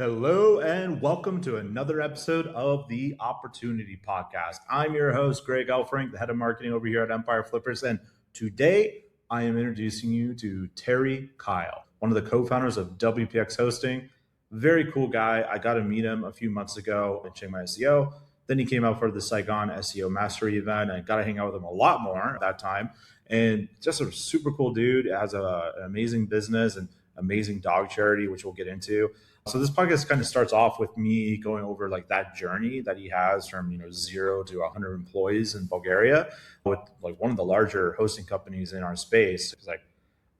Hello and welcome to another episode of the Opportunity Podcast. I'm your host, Greg Elfrink, the head of marketing over here at Empire Flippers. And today I am introducing you to Terry Kyle, one of the co-founders of WPX Hosting. Very cool guy. I got to meet him a few months ago in Chiang Mai SEO. Then he came out for the Saigon SEO Mastery event and I got to hang out with him a lot more at that time. And just a super cool dude, has an amazing business and amazing dog charity, which we'll get into. So this podcast kind of starts off with me going over like that journey that he has from 0 to 100 employees in Bulgaria with like one of the larger hosting companies in our space. It's like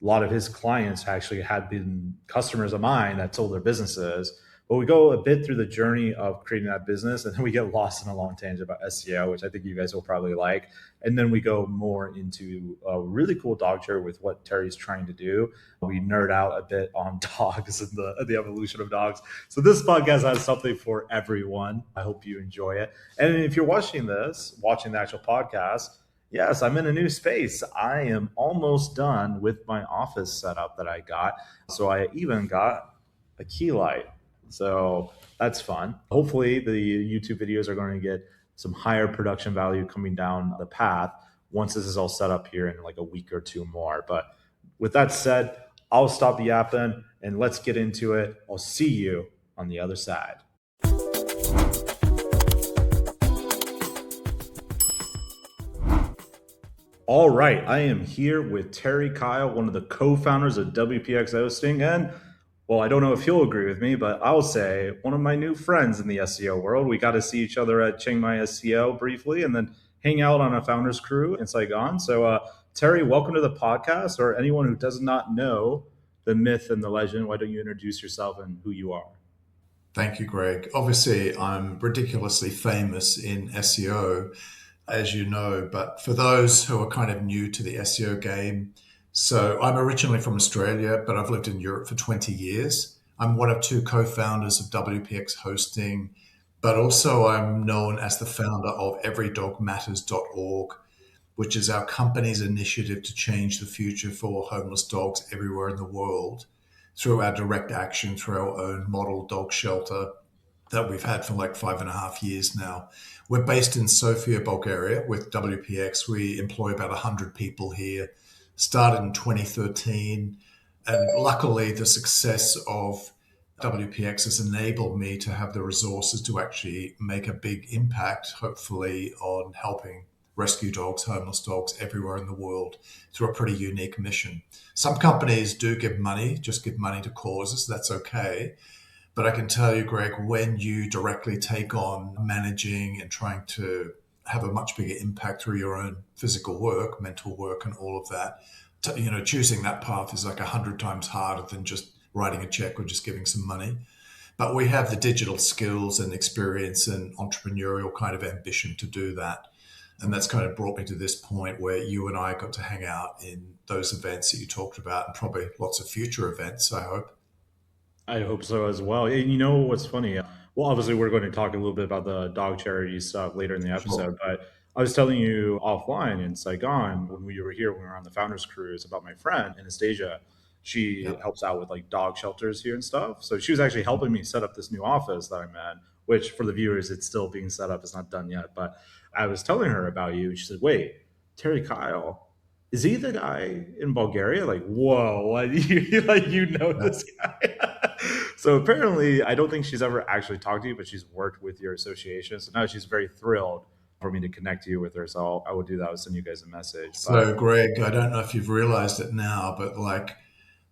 a lot of his clients actually had been customers of mine that sold their businesses. But we go a bit through the journey of creating that business, and then we get lost in a long tangent about SEO, which I think you guys will probably like. And then we go more into a really cool dog charity with what Terry's trying to do. We nerd out a bit on dogs and the evolution of dogs. So this podcast has something for everyone. I hope you enjoy it. And if you're watching the actual podcast, yes, I'm in a new space. I am almost done with my office setup that I got. So I even got a key light. So that's fun. Hopefully the YouTube videos are going to get some higher production value coming down the path once this is all set up here in like a week or two more. But with that said, I'll stop yapping and let's get into it. I'll see you on the other side. All right, I am here with Terry Kyle, one of the co-founders of WPX Hosting, and well, I don't know if he'll agree with me, but I'll say one of my new friends in the SEO world. We got to see each other at Chiang Mai SEO briefly and then hang out on a founders crew in Saigon. So, Terry, welcome to the podcast. Or anyone who does not know the myth and the legend, why don't you introduce yourself and who you are? Thank you, Greg. Obviously, I'm ridiculously famous in SEO, as you know, but for those who are kind of new to the SEO game, so I'm originally from Australia, but I've lived in Europe for 20 years. I'm one of two co-founders of WPX Hosting, but also I'm known as the founder of everydogmatters.org, which is our company's initiative to change the future for homeless dogs everywhere in the world through our direct action, through our own model dog shelter that we've had for like 5.5 years now. We're based in Sofia, Bulgaria with WPX. We employ about 100 people here. Started in 2013, and luckily the success of WPX has enabled me to have the resources to actually make a big impact, hopefully, on helping rescue dogs, homeless dogs everywhere in the world through a pretty unique mission. Some companies do give money, just give money to causes, that's okay. But I can tell you, Greg, when you directly take on managing and trying to have a much bigger impact through your own physical work, mental work, and all of that. Choosing that path is like 100 times harder than just writing a check or just giving some money. But we have the digital skills and experience and entrepreneurial kind of ambition to do that. And that's kind of brought me to this point where you and I got to hang out in those events that you talked about and probably lots of future events, I hope. I hope so as well. And you know what's funny? Well, obviously, we're going to talk a little bit about the dog charity stuff later in the Sure. episode, but I was telling you offline in Saigon when we were here, when we were on the founders cruise, about my friend Anastasia. She Yeah. helps out with like dog shelters here and stuff. So she was actually helping me set up this new office that I'm in, which for the viewers, it's still being set up. It's not done yet. But I was telling her about you. She said, wait, Terry Kyle, is he the guy in Bulgaria? Like, whoa, what, you know Yeah. this guy? So apparently, I don't think she's ever actually talked to you, but she's worked with your association. So now she's very thrilled for me to connect you with her. So I will do that. I'll send you guys a message. But So, Greg, I don't know if you've realized it now, but like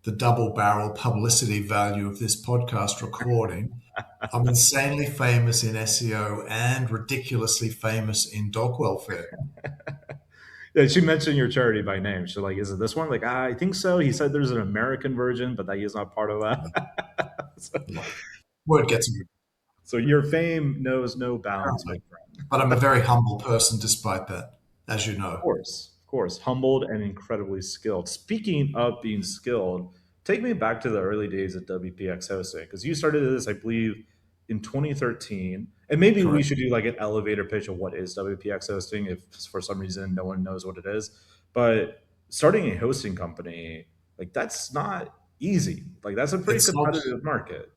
the double barrel publicity value of this podcast recording, I'm insanely famous in SEO and ridiculously famous in dog welfare. yeah, she mentioned your charity by name. She's like, is it this one? Like, I think so. He said there's an American version, but that he is not part of that. so, Yeah. Word gets me. so your fame knows no bounds, my Apparently. friend. But I'm a very humble person despite that, as you Of know. course, of course. Humbled and incredibly skilled. Speaking of being skilled, take me back to the early days of WPX hosting because you started this, I believe, in 2013. And maybe we Correct. should do like an elevator pitch of what is WPX hosting if for some reason no one knows what it is. But starting a hosting company, like that's not easy. Like that's a pretty It's not competitive market.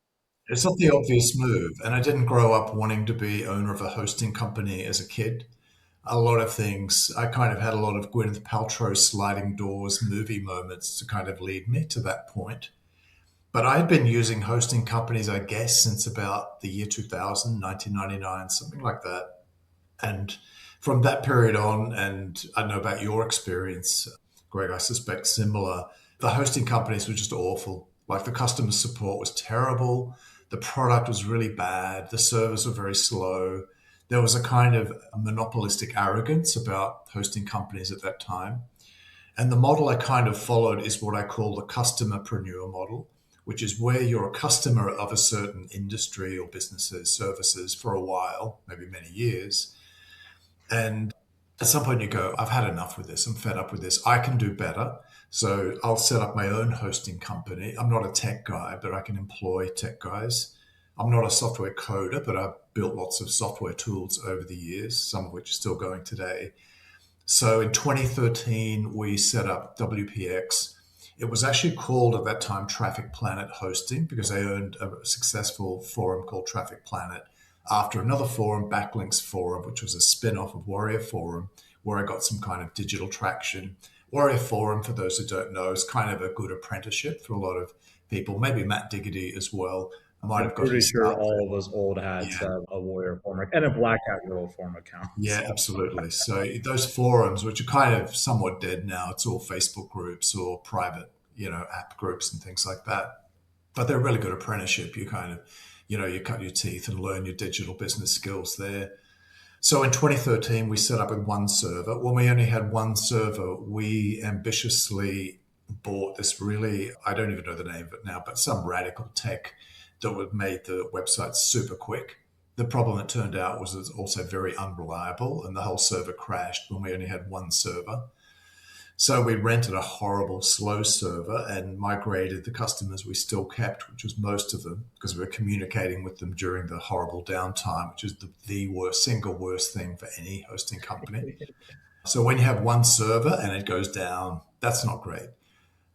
It's not the obvious move. And I didn't grow up wanting to be owner of a hosting company as a kid. A lot of things, I kind of had a lot of Gwyneth Paltrow sliding doors movie moments to kind of lead me to that point. But I'd been using hosting companies, I guess, since about the year 2000, 1999, something like that. And from that period on, and I don't know about your experience, Greg, I suspect similar, the hosting companies were just awful. Like the customer support was terrible. The product was really bad. The servers were very slow. There was a kind of monopolistic arrogance about hosting companies at that time. And the model I kind of followed is what I call the customerpreneur model, which is where you're a customer of a certain industry or businesses, services for a while, maybe many years. And at some point you go, I've had enough with this. I'm fed up with this. I can do better. So I'll set up my own hosting company. I'm not a tech guy, but I can employ tech guys. I'm not a software coder, but I've built lots of software tools over the years, some of which are still going today. So in 2013, we set up WPX. It was actually called at that time Traffic Planet Hosting because they owned a successful forum called Traffic Planet after another forum, Backlinks Forum, which was a spin off of Warrior Forum, where I got some kind of digital traction. Warrior Forum, for those who don't know, is kind of a good apprenticeship for a lot of people, maybe Matt Diggity as well. I might I'm have got pretty his sure start all there. of us old hats Yeah. have a Warrior Form and a Black Hat Girl Form account. Yeah, So absolutely. So those forums, which are kind of somewhat dead now, it's all Facebook groups or private, app groups and things like that. But they're a really good apprenticeship. You kind of, you cut your teeth and learn your digital business skills there. So in 2013, we set up with one server. When we only had one server, we ambitiously bought this really, I don't even know the name of it now, but some radical tech that would made the website super quick. The problem it turned out was it's also very unreliable and the whole server crashed when we only had one server. So we rented a horrible, slow server and migrated the customers we still kept, which was most of them, because we were communicating with them during the horrible downtime, which is the worst, single worst thing for any hosting company. So when you have one server and it goes down, that's not great.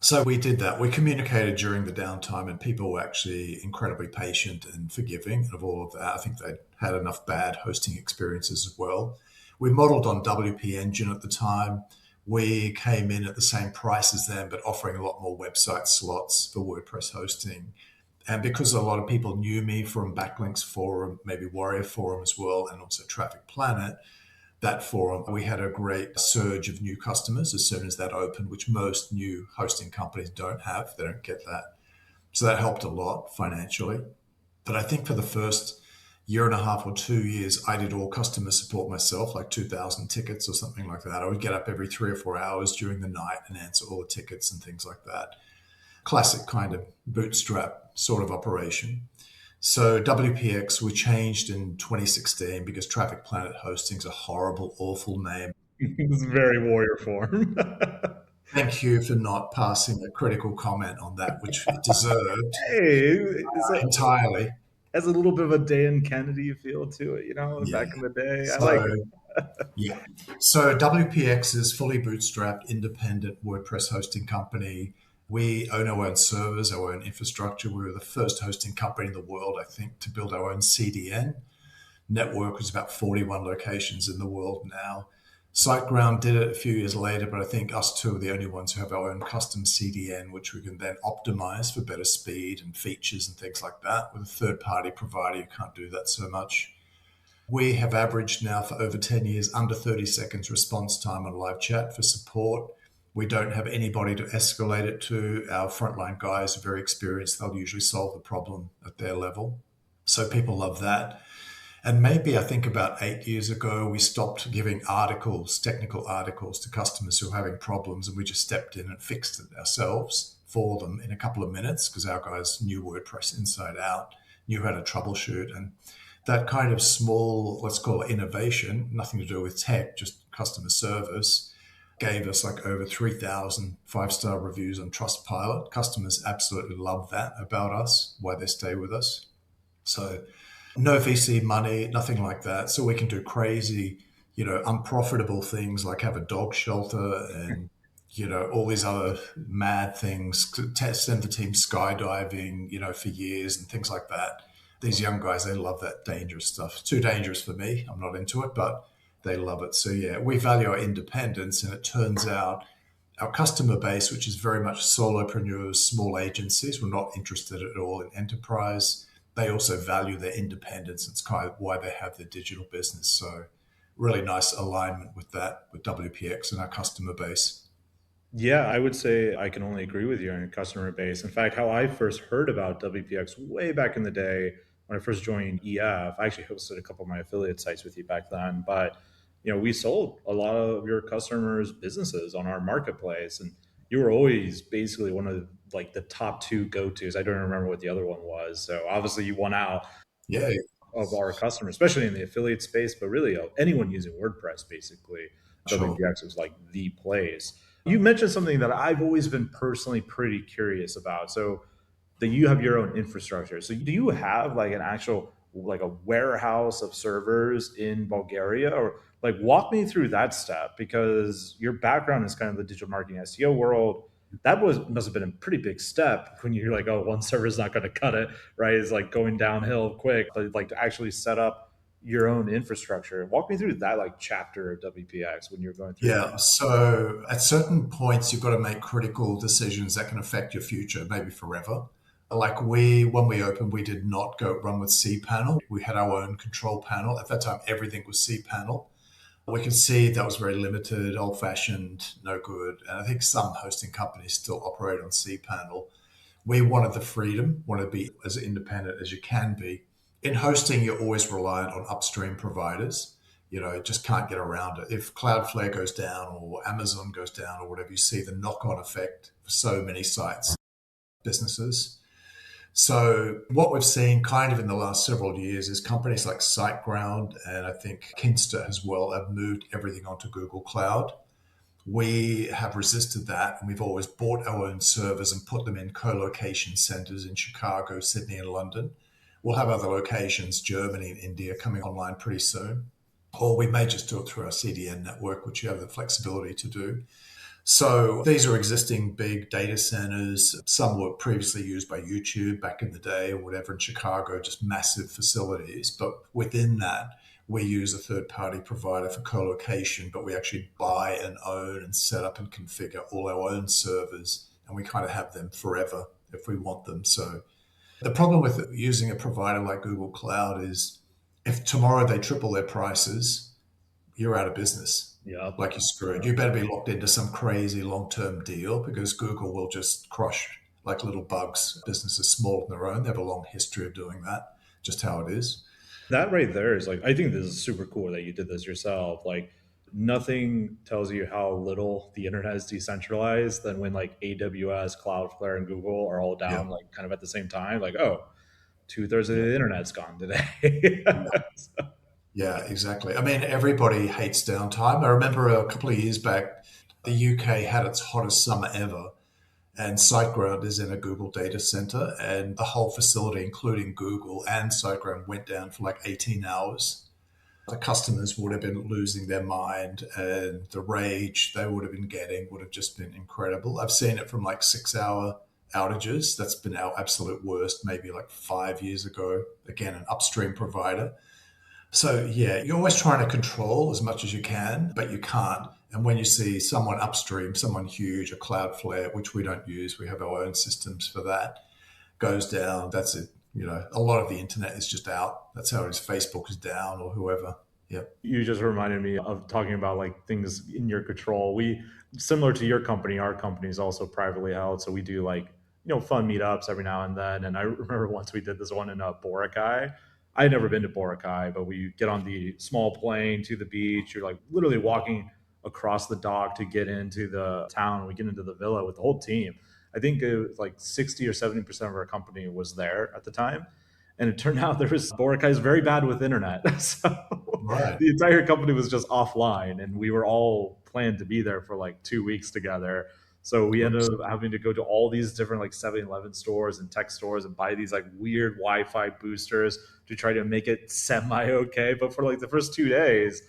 So we did that. We communicated during the downtime, and people were actually incredibly patient and forgiving of all of that. I think they'd had enough bad hosting experiences as well. We modeled on WP Engine at the time. We came in at the same price as them, but offering a lot more website slots for WordPress hosting. And because a lot of people knew me from Backlinks Forum, maybe Warrior Forum as well, and also Traffic Planet, that forum, we had a great surge of new customers as soon as that opened, which most new hosting companies don't have. They don't get that. So that helped a lot financially. But I think for the first year and a half or 2 years, I did all customer support myself, like 2,000 tickets or something like that. I would get up every 3 or 4 hours during the night and answer all the tickets and things like that. Classic kind of bootstrap sort of operation. So WPX we changed in 2016 because Traffic Planet Hosting's a horrible, awful name. it's very Warrior Form. Thank you for not passing a critical comment on that, which it deserved Hey, entirely. has a little bit of a Dan Kennedy feel to it, Yeah. back in the day. I like So it. yeah. So WPX is fully bootstrapped, independent WordPress hosting company. We own our own servers, our own infrastructure. We were the first hosting company in the world, I think, to build our own CDN network. Is about 41 locations in the world now. SiteGround did it a few years later, but I think us two are the only ones who have our own custom CDN, which we can then optimize for better speed and features and things like that. With a third party provider, you can't do that so much. We have averaged now for over 10 years under 30 seconds response time on live chat for support. We don't have anybody to escalate it to. Our frontline guys are very experienced. They'll usually solve the problem at their level. So people love that. And maybe I think about 8 years ago, we stopped giving articles, technical articles to customers who are having problems, and we just stepped in and fixed it ourselves for them in a couple of minutes because our guys knew WordPress inside out, knew how to troubleshoot. And that kind of small, let's call it innovation, nothing to do with tech, just customer service, gave us like over 3,000 five-star reviews on Trustpilot. Customers absolutely love that about us, why they stay with us. So no VC money, nothing like that. So we can do crazy, unprofitable things like have a dog shelter and all these other mad things, send the team skydiving, for years and things like that. These young guys, they love that dangerous stuff. It's too dangerous for me. I'm not into it, but they love it. So, yeah, we value our independence. And it turns out our customer base, which is very much solopreneurs, small agencies, we're not interested at all in enterprise. They also value their independence. It's kind of why they have their digital business. So, really nice alignment with that, with WPX and our customer base. Yeah, I would say I can only agree with you on your customer base. In fact, how I first heard about WPX way back in the day when I first joined EF, I actually hosted a couple of my affiliate sites with you back then. But we sold a lot of your customers' businesses on our marketplace, and you were always basically one of like the top two go tos. I don't remember what the other one was. So obviously, you won out Yeah, of our customers, especially in the affiliate space, but really anyone using WordPress, basically, sure. WPX was like the place. You mentioned something that I've always been personally pretty curious about. So that you have your own infrastructure. So do you have like an actual like a warehouse of servers in Bulgaria, or like walk me through that step, because your background is kind of the digital marketing SEO world. That was must have been a pretty big step when you're like, oh, one server is not going to cut it, right? It's like going downhill quick, but like to actually set up your own infrastructure. Walk me through that like chapter of WPX when you're going through Yeah. that. So at certain points, you've got to make critical decisions that can affect your future, maybe forever. Like when we opened, we did not go run with cPanel. We had our own control panel. At that time, everything was cPanel. We could see that was very limited, old fashioned, no good. And I think some hosting companies still operate on cPanel. We wanted the freedom, wanted to be as independent as you can be. In hosting, you're always reliant on upstream providers. Just can't get around it. If Cloudflare goes down or Amazon goes down or whatever, you see the knock on effect for so many sites, businesses. So, what we've seen kind of in the last several years is companies like SiteGround and I think Kinsta as well have moved everything onto Google Cloud. We have resisted that, and we've always bought our own servers and put them in co-location centers in Chicago, Sydney, and London. We'll have other locations, Germany and India, coming online pretty soon. Or we may just do it through our CDN network, which you have the flexibility to do. So these are existing big data centers. Some were previously used by YouTube back in the day or whatever in Chicago, just massive facilities. But within that, we use a third party provider for co-location, but we actually buy and own and set up and configure all our own servers. And we kind of have them forever if we want them. So the problem with using a provider like Google Cloud is if tomorrow they triple their prices, you're out of business. Yeah. Like you're screwed. You better be locked into some crazy long term deal because Google will just crush like little bugs. Businesses small on their own. They have a long history of doing that, just how it is. That right there is like, I think this is super cool that you did this yourself. Like, nothing tells you how little the internet is decentralized than when like AWS, Cloudflare, and Google are all Yeah. down like kind of at the same time. Like, oh, two-thirds of Yeah. the internet's gone today. Yeah. Yeah, exactly. I mean, everybody hates downtime. I remember a couple of years back, the UK had its hottest summer ever, and SiteGround is in a Google data center, and the whole facility, including Google and SiteGround, went down for like 18 hours. The customers would have been losing their mind, and the rage they would have been getting would have just been incredible. I've seen it from like 6 hour outages. That's been our absolute worst, maybe like 5 years ago. Again, an upstream provider. So, yeah, you're always trying to control as much as you can, but you can't. And when you see someone upstream, someone huge, a Cloudflare, which we don't use, we have our own systems for that, goes down, that's it. A lot of the internet is just out. That's how it is. Facebook is down or whoever. Yep. You just reminded me of talking about like things in your control. We, similar to your company, our company is also privately held, so we do like fun meetups every now and then. And I remember once we did this one in Boracay. I had never been to Boracay, but we get on the small plane to the beach. You're like literally walking across the dock to get into the town. We get into the villa with the whole team. I think it was like 60 or 70% of our company was there at the time, and it turned out there was Boracay is very bad with internet. So Right. the entire company was just offline, and we were all planned to be there for like 2 weeks together. So we ended Oops. up having to go to all these different like 7-Eleven stores and tech stores and buy these like weird Wi-Fi boosters to try to make it semi okay. But for like the first 2 days,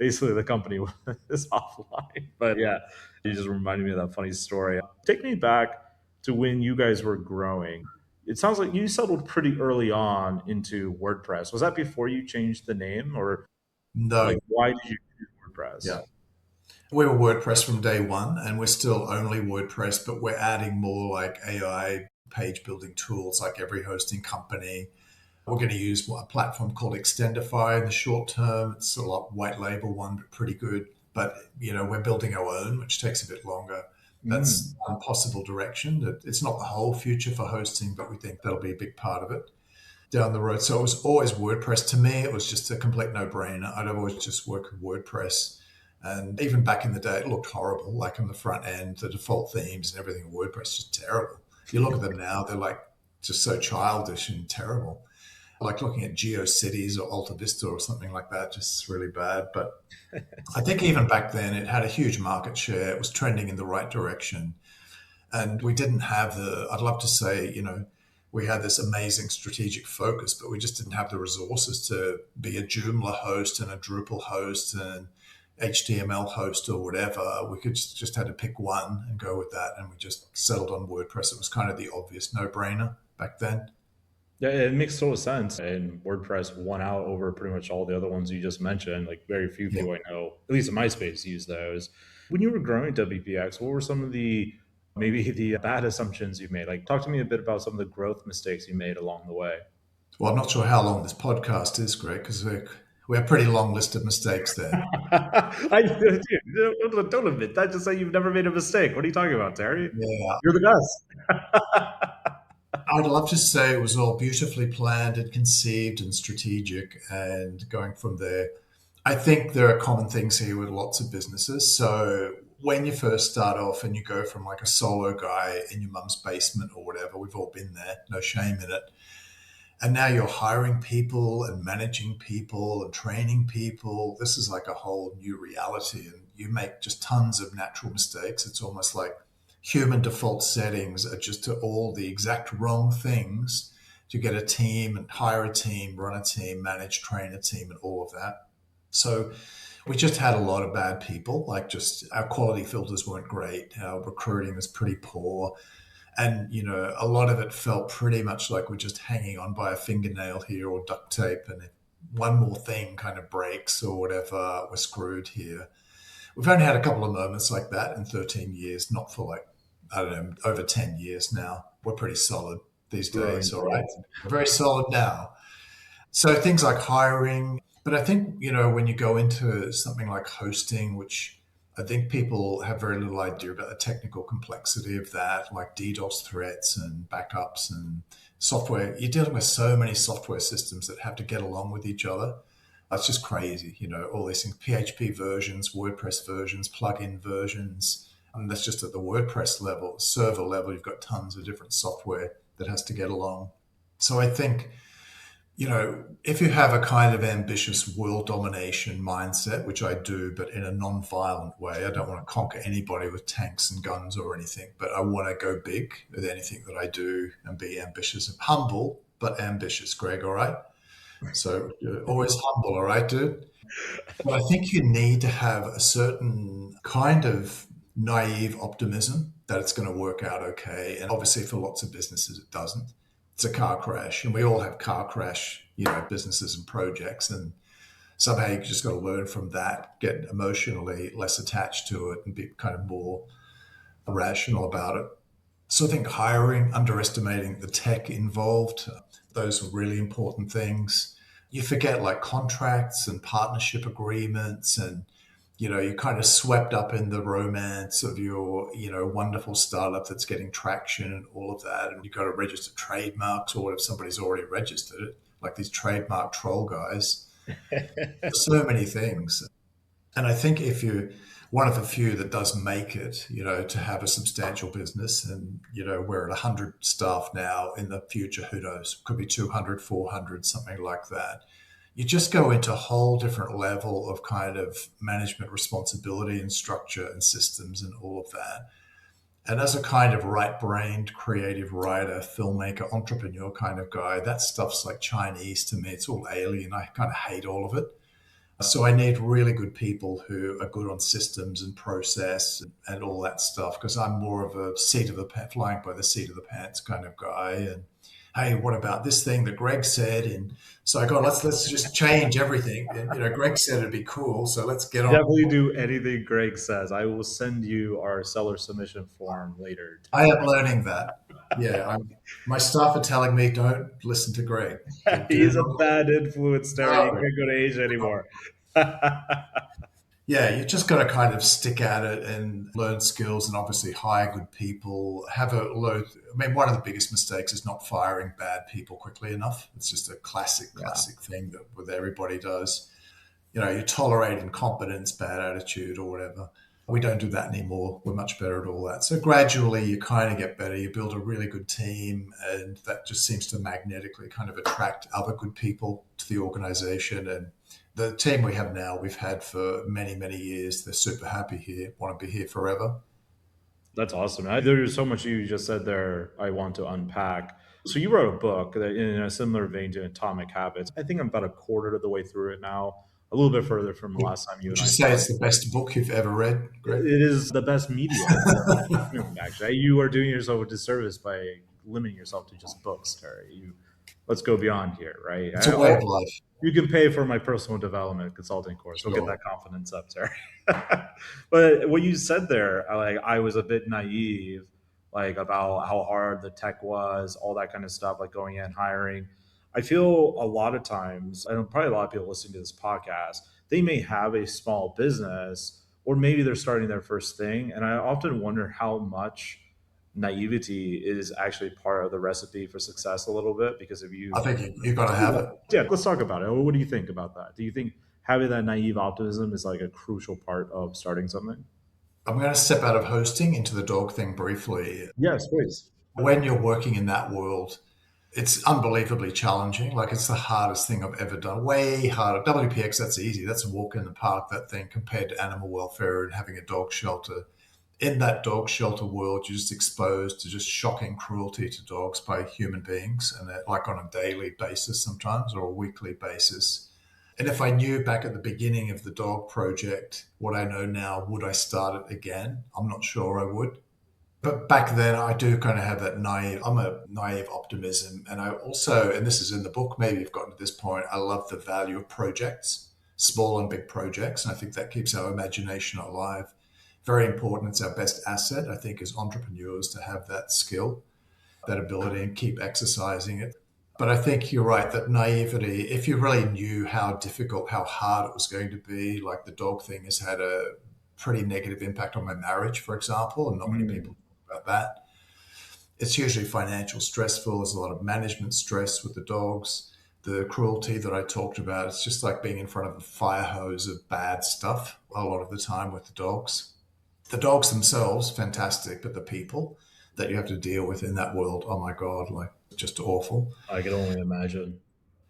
basically the company is offline. But yeah, you just reminded me of that funny story. Take me back to when you guys were growing. It sounds like you settled pretty early on into WordPress. Was that before you changed the name, or No, like why did you choose WordPress? yeah. We were WordPress from day one, and we're still only WordPress, but we're adding more like AI page building tools like every hosting company. We're going to use a platform called Extendify in the short term. It's a lot white label one, but pretty good. But we're building our own, which takes a bit longer. That's Mm. one possible direction. It's not the whole future for hosting, but we think that'll be a big part of it down the road. So it was always WordPress. To me, it was just a complete no-brainer. I'd always just work with WordPress. And even back in the day, it looked horrible. Like on the front end, the default themes and everything in WordPress is just terrible. You look at them now, they're like just so childish and terrible. Like looking at GeoCities or Alta Vista or something like that, just really bad. But I think even back then, it had a huge market share. It was trending in the right direction. And we didn't have I'd love to say, we had this amazing strategic focus, but we just didn't have the resources to be a Joomla host and a Drupal host and HTML host or whatever. We could just had to pick one and go with that. And we just settled on WordPress. It was kind of the obvious no brainer back then. Yeah, it makes total sense. And WordPress won out over pretty much all the other ones you just mentioned. Like very few Yeah. people I know, at least in my space, use those. When you were growing WPX, what were some of the maybe the bad assumptions you made? Like talk to me a bit about some of the growth mistakes you made along the way. Well, I'm not sure how long this podcast is, Greg, because we have a pretty long list of mistakes there. Dude, don't admit that. Just say you've never made a mistake. What are you talking about, Terry? Yeah. You're the best. I'd love to say it was all beautifully planned and conceived and strategic and going from there. I think there are common things here with lots of businesses. So when you first start off and you go from like a solo guy in your mum's basement or whatever, we've all been there, no shame in it. And now you're hiring people and managing people and training people. This is like a whole new reality. And you make just tons of natural mistakes. It's almost like human default settings are just to all the exact wrong things to get a team and hire a team, run a team, manage, train a team, and all of that. So we just had a lot of bad people. Like just our quality filters weren't great. Our recruiting was pretty poor. And, a lot of it felt pretty much like we're just hanging on by a fingernail here or duct tape. And if one more thing kind of breaks or whatever, we're screwed here. We've only had a couple of moments like that in 13 years, not for like, I don't know, over 10 years now. We're pretty solid these Growing days, all right? pains. We're very solid now. So things like hiring, but I think, when you go into something like hosting, which I think people have very little idea about the technical complexity of that, like DDoS threats and backups and software. You're dealing with so many software systems that have to get along with each other. That's just crazy, all these things, PHP versions, WordPress versions, plugin versions. And that's just at the WordPress level, server level, you've got tons of different software that has to get along. So I think, if you have a kind of ambitious world domination mindset, which I do, but in a non-violent way, I don't want to conquer anybody with tanks and guns or anything, but I want to go big with anything that I do and be ambitious and humble, but ambitious, Greg, all right? So you're always humble, all right, dude? But I think you need to have a certain kind of naive optimism that it's going to work out okay. And obviously, for lots of businesses, it doesn't. It's a car crash, and we all have car crash, businesses and projects. And somehow you just got to learn from that, get emotionally less attached to it, and be kind of more rational about it. So I think hiring, underestimating the tech involved, those are really important things. You forget like contracts and partnership agreements and you're kind of swept up in the romance of your, wonderful startup that's getting traction and all of that. And you've got to register trademarks or if somebody's already registered it, like these trademark troll guys. So many things. And I think if you're one of the few that does make it, to have a substantial business and, we're at 100 staff now in the future, who knows, could be 200, 400, something like that. You just go into a whole different level of kind of management responsibility and structure and systems and all of that. And as a kind of right-brained creative writer, filmmaker, entrepreneur kind of guy, that stuff's like Chinese to me. It's all alien. I kind of hate all of it. So I need really good people who are good on systems and process and all that stuff because I'm more of a seat of the pants, flying by the seat of the pants kind of guy. And hey, what about this thing that Greg said? And so I go, let's just change everything. And Greg said it'd be cool, so let's get on. Definitely do anything Greg says. I will send you our seller submission form later. I am learning that. Yeah, my staff are telling me don't listen to Greg. Do He's a bad influence, Terry. You not. can't go to Asia anymore. Yeah, you just got to kind of stick at it and learn skills and obviously hire good people. Have a low. I mean, one of the biggest mistakes is not firing bad people quickly enough. It's just a Yeah. classic thing that everybody does. You tolerate incompetence, bad attitude, or whatever. We don't do that anymore. We're much better at all that. So gradually, you kind of get better. You build a really good team, and that just seems to magnetically kind of attract other good people to the organization. And the team we have now, we've had for many, many years. They're super happy here, want to be here forever. That's awesome. There's so much you just said there I want to unpack. So you wrote a book that in a similar vein to Atomic Habits. I think I'm about a quarter of the way through it now, a little bit further from the last time you Would and you I say talked. it's the best book you've ever read, Greg? It is the best media consumed, actually. You are doing yourself a disservice by limiting yourself to just books, Terry. Let's go beyond here, right? It's a way of life. You can pay for my personal development consulting course. We'll get Sure. that confidence up, Terry. But what you said there, I was a bit naive, like about how hard the tech was, all that kind of stuff, like going in hiring. I feel a lot of times, and probably a lot of people listening to this podcast, they may have a small business, or maybe they're starting their first thing, and I often wonder how much naivety is actually part of the recipe for success a little bit, because if I you think you've got to have it. yeah, let's talk about it. What do you think about that? Do you think having that naive optimism is like a crucial part of starting something? I'm going to step out of hosting into the dog thing briefly. Yes, please. When you're working in that world, it's unbelievably challenging. Like it's the hardest thing I've ever done. Way harder. WPX, that's easy. That's a walk in the park, that thing, compared to animal welfare and having a dog shelter. In that dog shelter world, you're just exposed to just shocking cruelty to dogs by human beings, and that like on a daily basis sometimes or a weekly basis. And if I knew back at the beginning of the dog project what I know now, would I start it again? I'm not sure I would. But back then, I do kind of have that naive, I'm a naive optimism. And I also, and this is in the book, maybe you've gotten to this point, I love the value of projects, small and big projects. And I think that keeps our imagination alive. Very important. It's our best asset, I think, as entrepreneurs to have that skill, that ability, and keep exercising it. But I think you're right that naivety, if you really knew how difficult, how hard it was going to be, like the dog thing has had a pretty negative impact on my marriage, for example, and not many Mm. people talk about that. It's usually financial stressful. There's a lot of management stress with the dogs. The cruelty that I talked about, it's just like being in front of a fire hose of bad stuff a lot of the time with the dogs. The dogs themselves, fantastic, but the people that you have to deal with in that world, oh my God, like just awful. I can only imagine.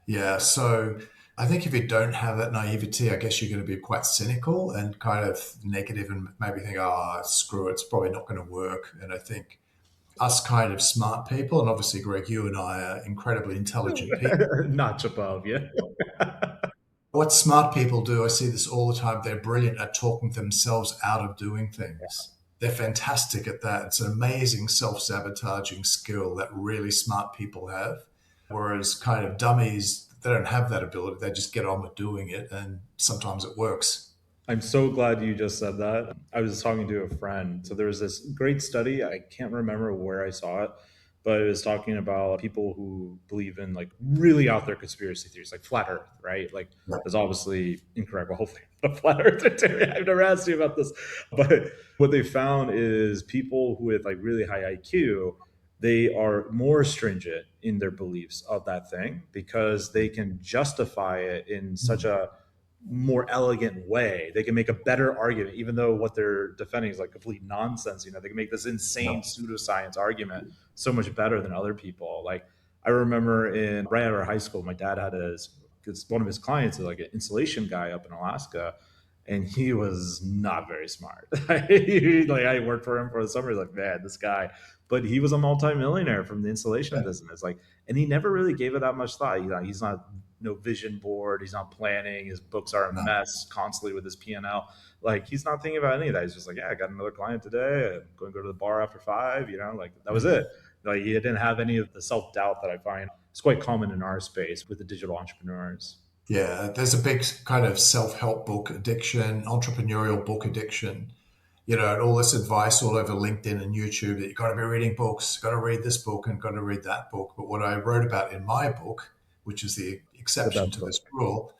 Yeah, so I think if you don't have that naivety, I guess you're going to be quite cynical and kind of negative and maybe think, oh, screw it, it's probably not going to work. And I think us kind of smart people, and obviously, Greg, you and I are incredibly intelligent people. Notch above, yeah. What smart people do, I see this all the time, they're brilliant at talking themselves out of doing things. They're fantastic at that. It's an amazing self sabotaging skill that really smart people have. Whereas kind of dummies, they don't have that ability. They just get on with doing it, and sometimes it works. I'm so glad you just said that. I was talking to a friend. So there was this great study. I can't remember where I saw it, but it was talking about people who believe in like really out there conspiracy theories, like flat Earth, right? Like that's obviously incorrect. Well, hopefully I'm not a flat earther. I've never asked you about this, but what they found is people who with like really high IQ, they are more stringent in their beliefs of that thing because they can justify it in such a more elegant way. They can make a better argument, even though what they're defending is like complete nonsense. They can make this insane pseudoscience argument so much better than other people. Like I remember in right out of high school, my dad had because one of his clients is like an installation guy up in Alaska, and he was not very smart. Like I worked for him for the summer. He's like, man, this guy, but he was a multimillionaire from the installation business. Like, and he never really gave it that much thought. He's not no vision board. He's not planning. His books are a mess constantly with his P&L. Like he's not thinking about any of that. He's just like, yeah, I got another client today. I'm going to go to the bar after 5. Like that was it. Like he didn't have any of the self doubt that I find is quite common in our space with the digital entrepreneurs. Yeah, there's a big kind of self-help book addiction, entrepreneurial book addiction, and all this advice all over LinkedIn and YouTube that you got to be reading books, got to read this book and got to read that book. But what I wrote about in my book, which is the The exception best to book. this rule,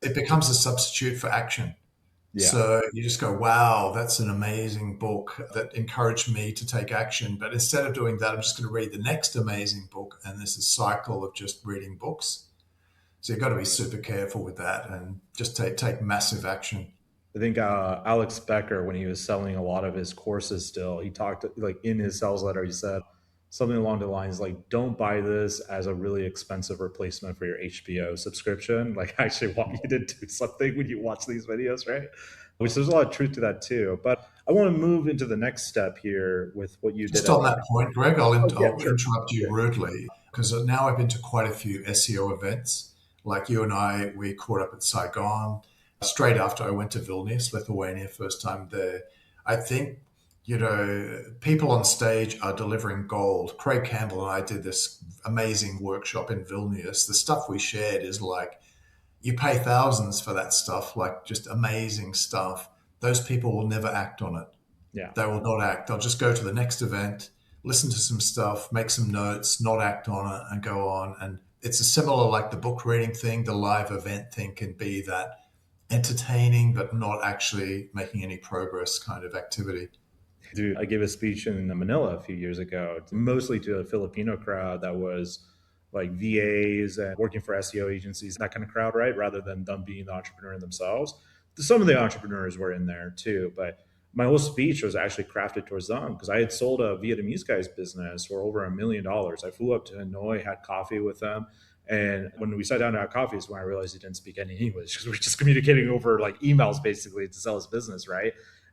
it becomes a substitute for action. Yeah. So you just go, wow, that's an amazing book that encouraged me to take action. But instead of doing that, I'm just going to read the next amazing book. And there's a cycle of just reading books. So you've got to be super careful with that and just take massive action. I think Alex Becker, when he was selling a lot of his courses still, he talked like in his sales letter, he said something along the lines like, don't buy this as a really expensive replacement for your HBO subscription. Like, I actually want you to do something when you watch these videos, right? Which there's a lot of truth to that too. But I want to move into the next step here with what you did Just at. on that point, Greg, Oh, yeah, I'll sure. interrupt you Yeah. rudely because now I've been to quite a few SEO events. Like you and I, we caught up at Saigon straight after I went to Vilnius, Lithuania, first time there. I think, people on stage are delivering gold. Craig Campbell and I did this amazing workshop in Vilnius. The stuff we shared is like, you pay thousands for that stuff, like just amazing stuff. Those people will never act on it. Yeah. They will not act. They'll just go to the next event, listen to some stuff, make some notes, not act on it, and go on. And it's a similar like the book reading thing, the live event thing can be that entertaining but not actually making any progress kind of activity. Dude, I gave a speech in Manila a few years ago, mostly to a Filipino crowd that was like VAs and working for SEO agencies, that kind of crowd, right? Rather than them being the entrepreneur themselves. Some of the entrepreneurs were in there too, but my whole speech was actually crafted towards them because I had sold a Vietnamese guy's business for over $1 million. I flew up to Hanoi, had coffee with them. And when we sat down to have coffee is when I realized he didn't speak any English because we are just communicating over like emails basically to sell his business, right?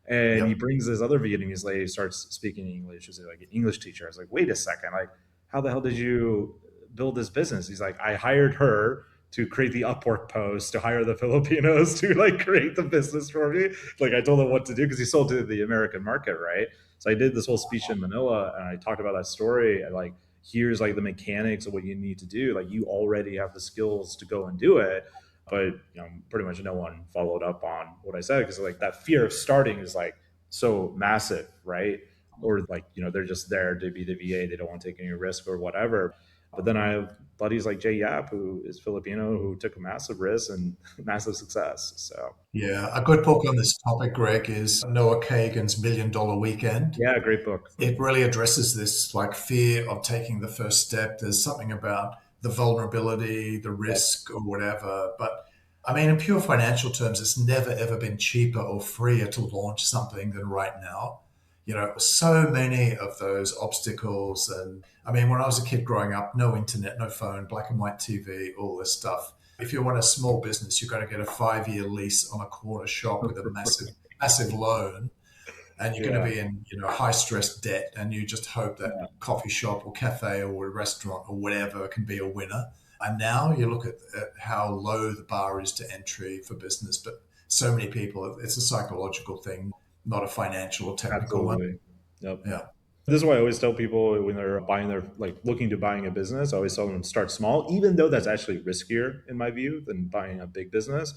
And he Yep. brings this other Vietnamese lady who starts speaking English. She's like an English teacher. I was like, wait a second, like, how the hell did you build this business? He's like, I hired her to create the Upwork post to hire the Filipinos to like create the business for me. Like I told him what to do because he sold to the American market, right? So I did this whole speech in Manila and I talked about that story and like here's like the mechanics of what you need to do. Like you already have the skills to go and do it, but pretty much no one followed up on what I said because like that fear of starting is like so massive, right? Or like they're just there to be the VA, they don't want to take any risk or whatever. But then I have buddies like Jay Yap, who is Filipino, who took a massive risk and massive success. So Yeah. A good book on this topic, Greg, is Noah Kagan's $1 Million Weekend. yeah, great book. It really addresses this like fear of taking the first step. There's something about the vulnerability, the Yeah, risk, or whatever. But I mean, in pure financial terms, it's never ever been cheaper or freer to launch something than right now. So many of those obstacles. And I mean, when I was a kid growing up, no internet, no phone, black and white TV, all this stuff. If you want a small business, you've got to get a 5-year lease on a corner shop with a massive, massive loan, and you're going to yeah, be in high stress debt, and you just hope that yeah. coffee shop or cafe or restaurant or whatever can be a winner. And now you look at how low the bar is to entry for business, but so many people, it's a psychological thing, not a financial or technical one. Absolutely. Yep. Yeah. This is why I always tell people when they're buying their like looking to buying a business, I always tell them start small, even though that's actually riskier in my view than buying a big business.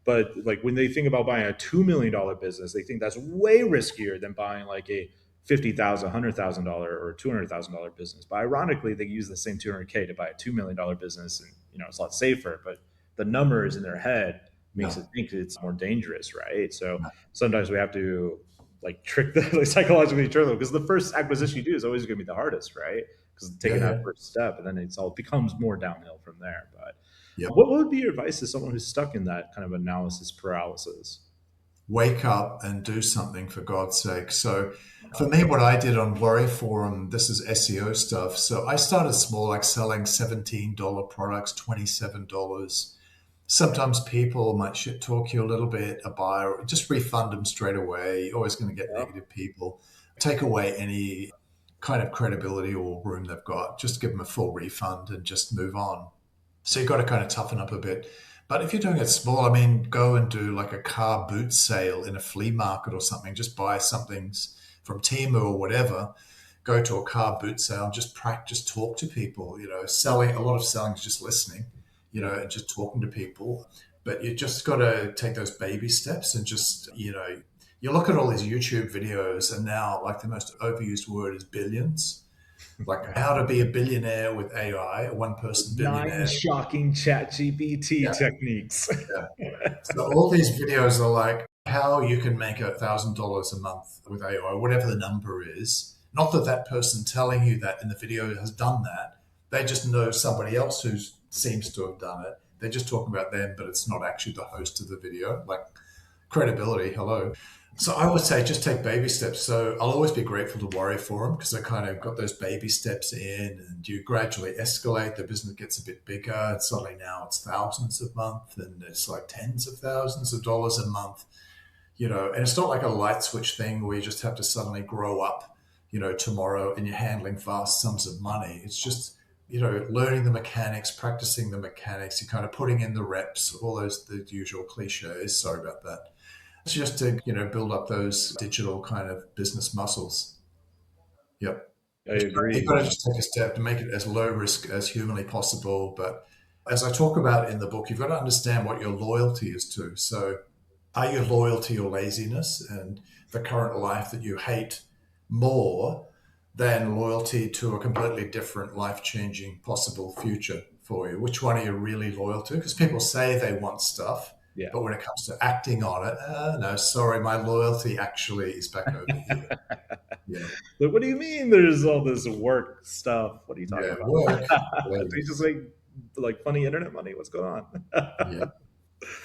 But like when they think about buying a $2 million business, they think that's way riskier than buying like a 50,000, $100,000 or $200,000 business. But ironically, they use the same 200K to buy a $2 million business, and it's a lot safer. But the numbers in their head makes Yeah. it think it's more dangerous, right? So sometimes we have to like trick them, like psychologically trick them, because the first acquisition you do is always going to be the hardest, right? Because Yeah. taking that Yeah. first step, and then it's all becomes more downhill from there. But Yep. what would be your advice to someone who's stuck in that kind of analysis paralysis? Wake up and do something for God's sake. So for me, what I did on Worry Forum, this is SEO stuff. So I started small, like selling $17 products, $27. Sometimes people might shit talk you a little bit, a buyer, just refund them straight away. You're always going to get Yeah. negative people. Take away any kind of credibility or room they've got. Just give them a full refund and just move on. So you've got to kind of toughen up a bit. But if you're doing it small, I mean, go and do like a car boot sale in a flea market or something. Just buy something from Temu or whatever. Go to a car boot sale and just practice, talk to people. Selling, a lot of selling is just listening, and just talking to people. But you just got to take those baby steps and just, you look at all these YouTube videos, and now like the most overused word is billions. Like how to be a billionaire with AI, a one person Nine billionaire. shocking chat GPT Yeah, techniques. yeah. So all these videos are like how you can make $1,000 a month with AI, whatever the number is. Not that that person telling you that in the video has done that. They just know somebody else who seems to have done it. They're just talking about them, but it's not actually the host of the video. Like credibility, hello. So I would say just take baby steps. So I'll always be grateful to worry for them because I kind of got those baby steps in, and you gradually escalate. The business gets a bit bigger. And suddenly now it's thousands a month, and it's like tens of thousands of dollars a month, and it's not like a light switch thing where you just have to suddenly grow up, tomorrow and you're handling vast sums of money. It's just, learning the mechanics, practicing the mechanics, you're kind of putting in the reps, all the usual cliches. Sorry about that. It's just to, build up those digital kind of business muscles. Yep. I You've agree. got to just take a step to make it as low risk as humanly possible. But as I talk about in the book, you've got to understand what your loyalty is to. So are you loyal to your laziness and the current life that you hate more than loyalty to a completely different life changing possible future for you? Which one are you really loyal to? Because people say they want stuff, Yeah. but when it comes to acting on it, no, sorry, my loyalty actually is back over here. Yeah. Like, what do you mean there's all this work stuff? What are you talking Yeah. about? Work, They just please. like funny internet money. What's going on? Yeah.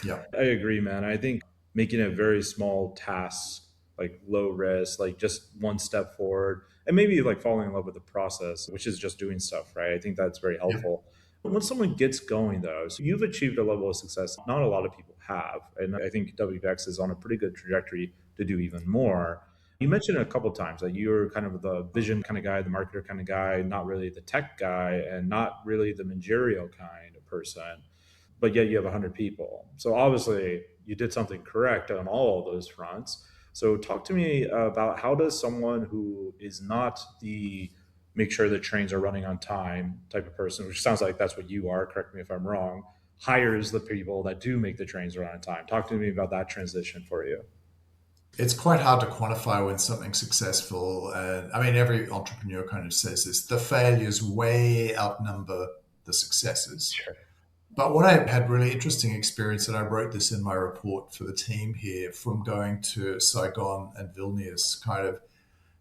Yeah. I agree, man. I think making it very small tasks, like low risk, like just one step forward, and maybe like falling in love with the process, which is just doing stuff, right? I think that's very Yeah. helpful. When someone gets going, though, so you've achieved a level of success not a lot of people have. And I think WX is on a pretty good trajectory to do even more. You mentioned it a couple of times that you're kind of the vision kind of guy, the marketer kind of guy, not really the tech guy, and not really the managerial kind of person, but yet you have 100 people. So obviously you did something correct on all of those fronts. So talk to me about how does someone who is not the make sure the trains are running on time type of person, which sounds like that's what you are, correct me if I'm wrong, hires the people that do make the trains run on time. Talk to me about that transition for you. It's quite hard to quantify when something's successful. And I mean, every entrepreneur kind of says this the failures way outnumber the successes. Sure. But what I had really interesting experience, and I wrote this in my report for the team here from going to Saigon and Vilnius, kind of,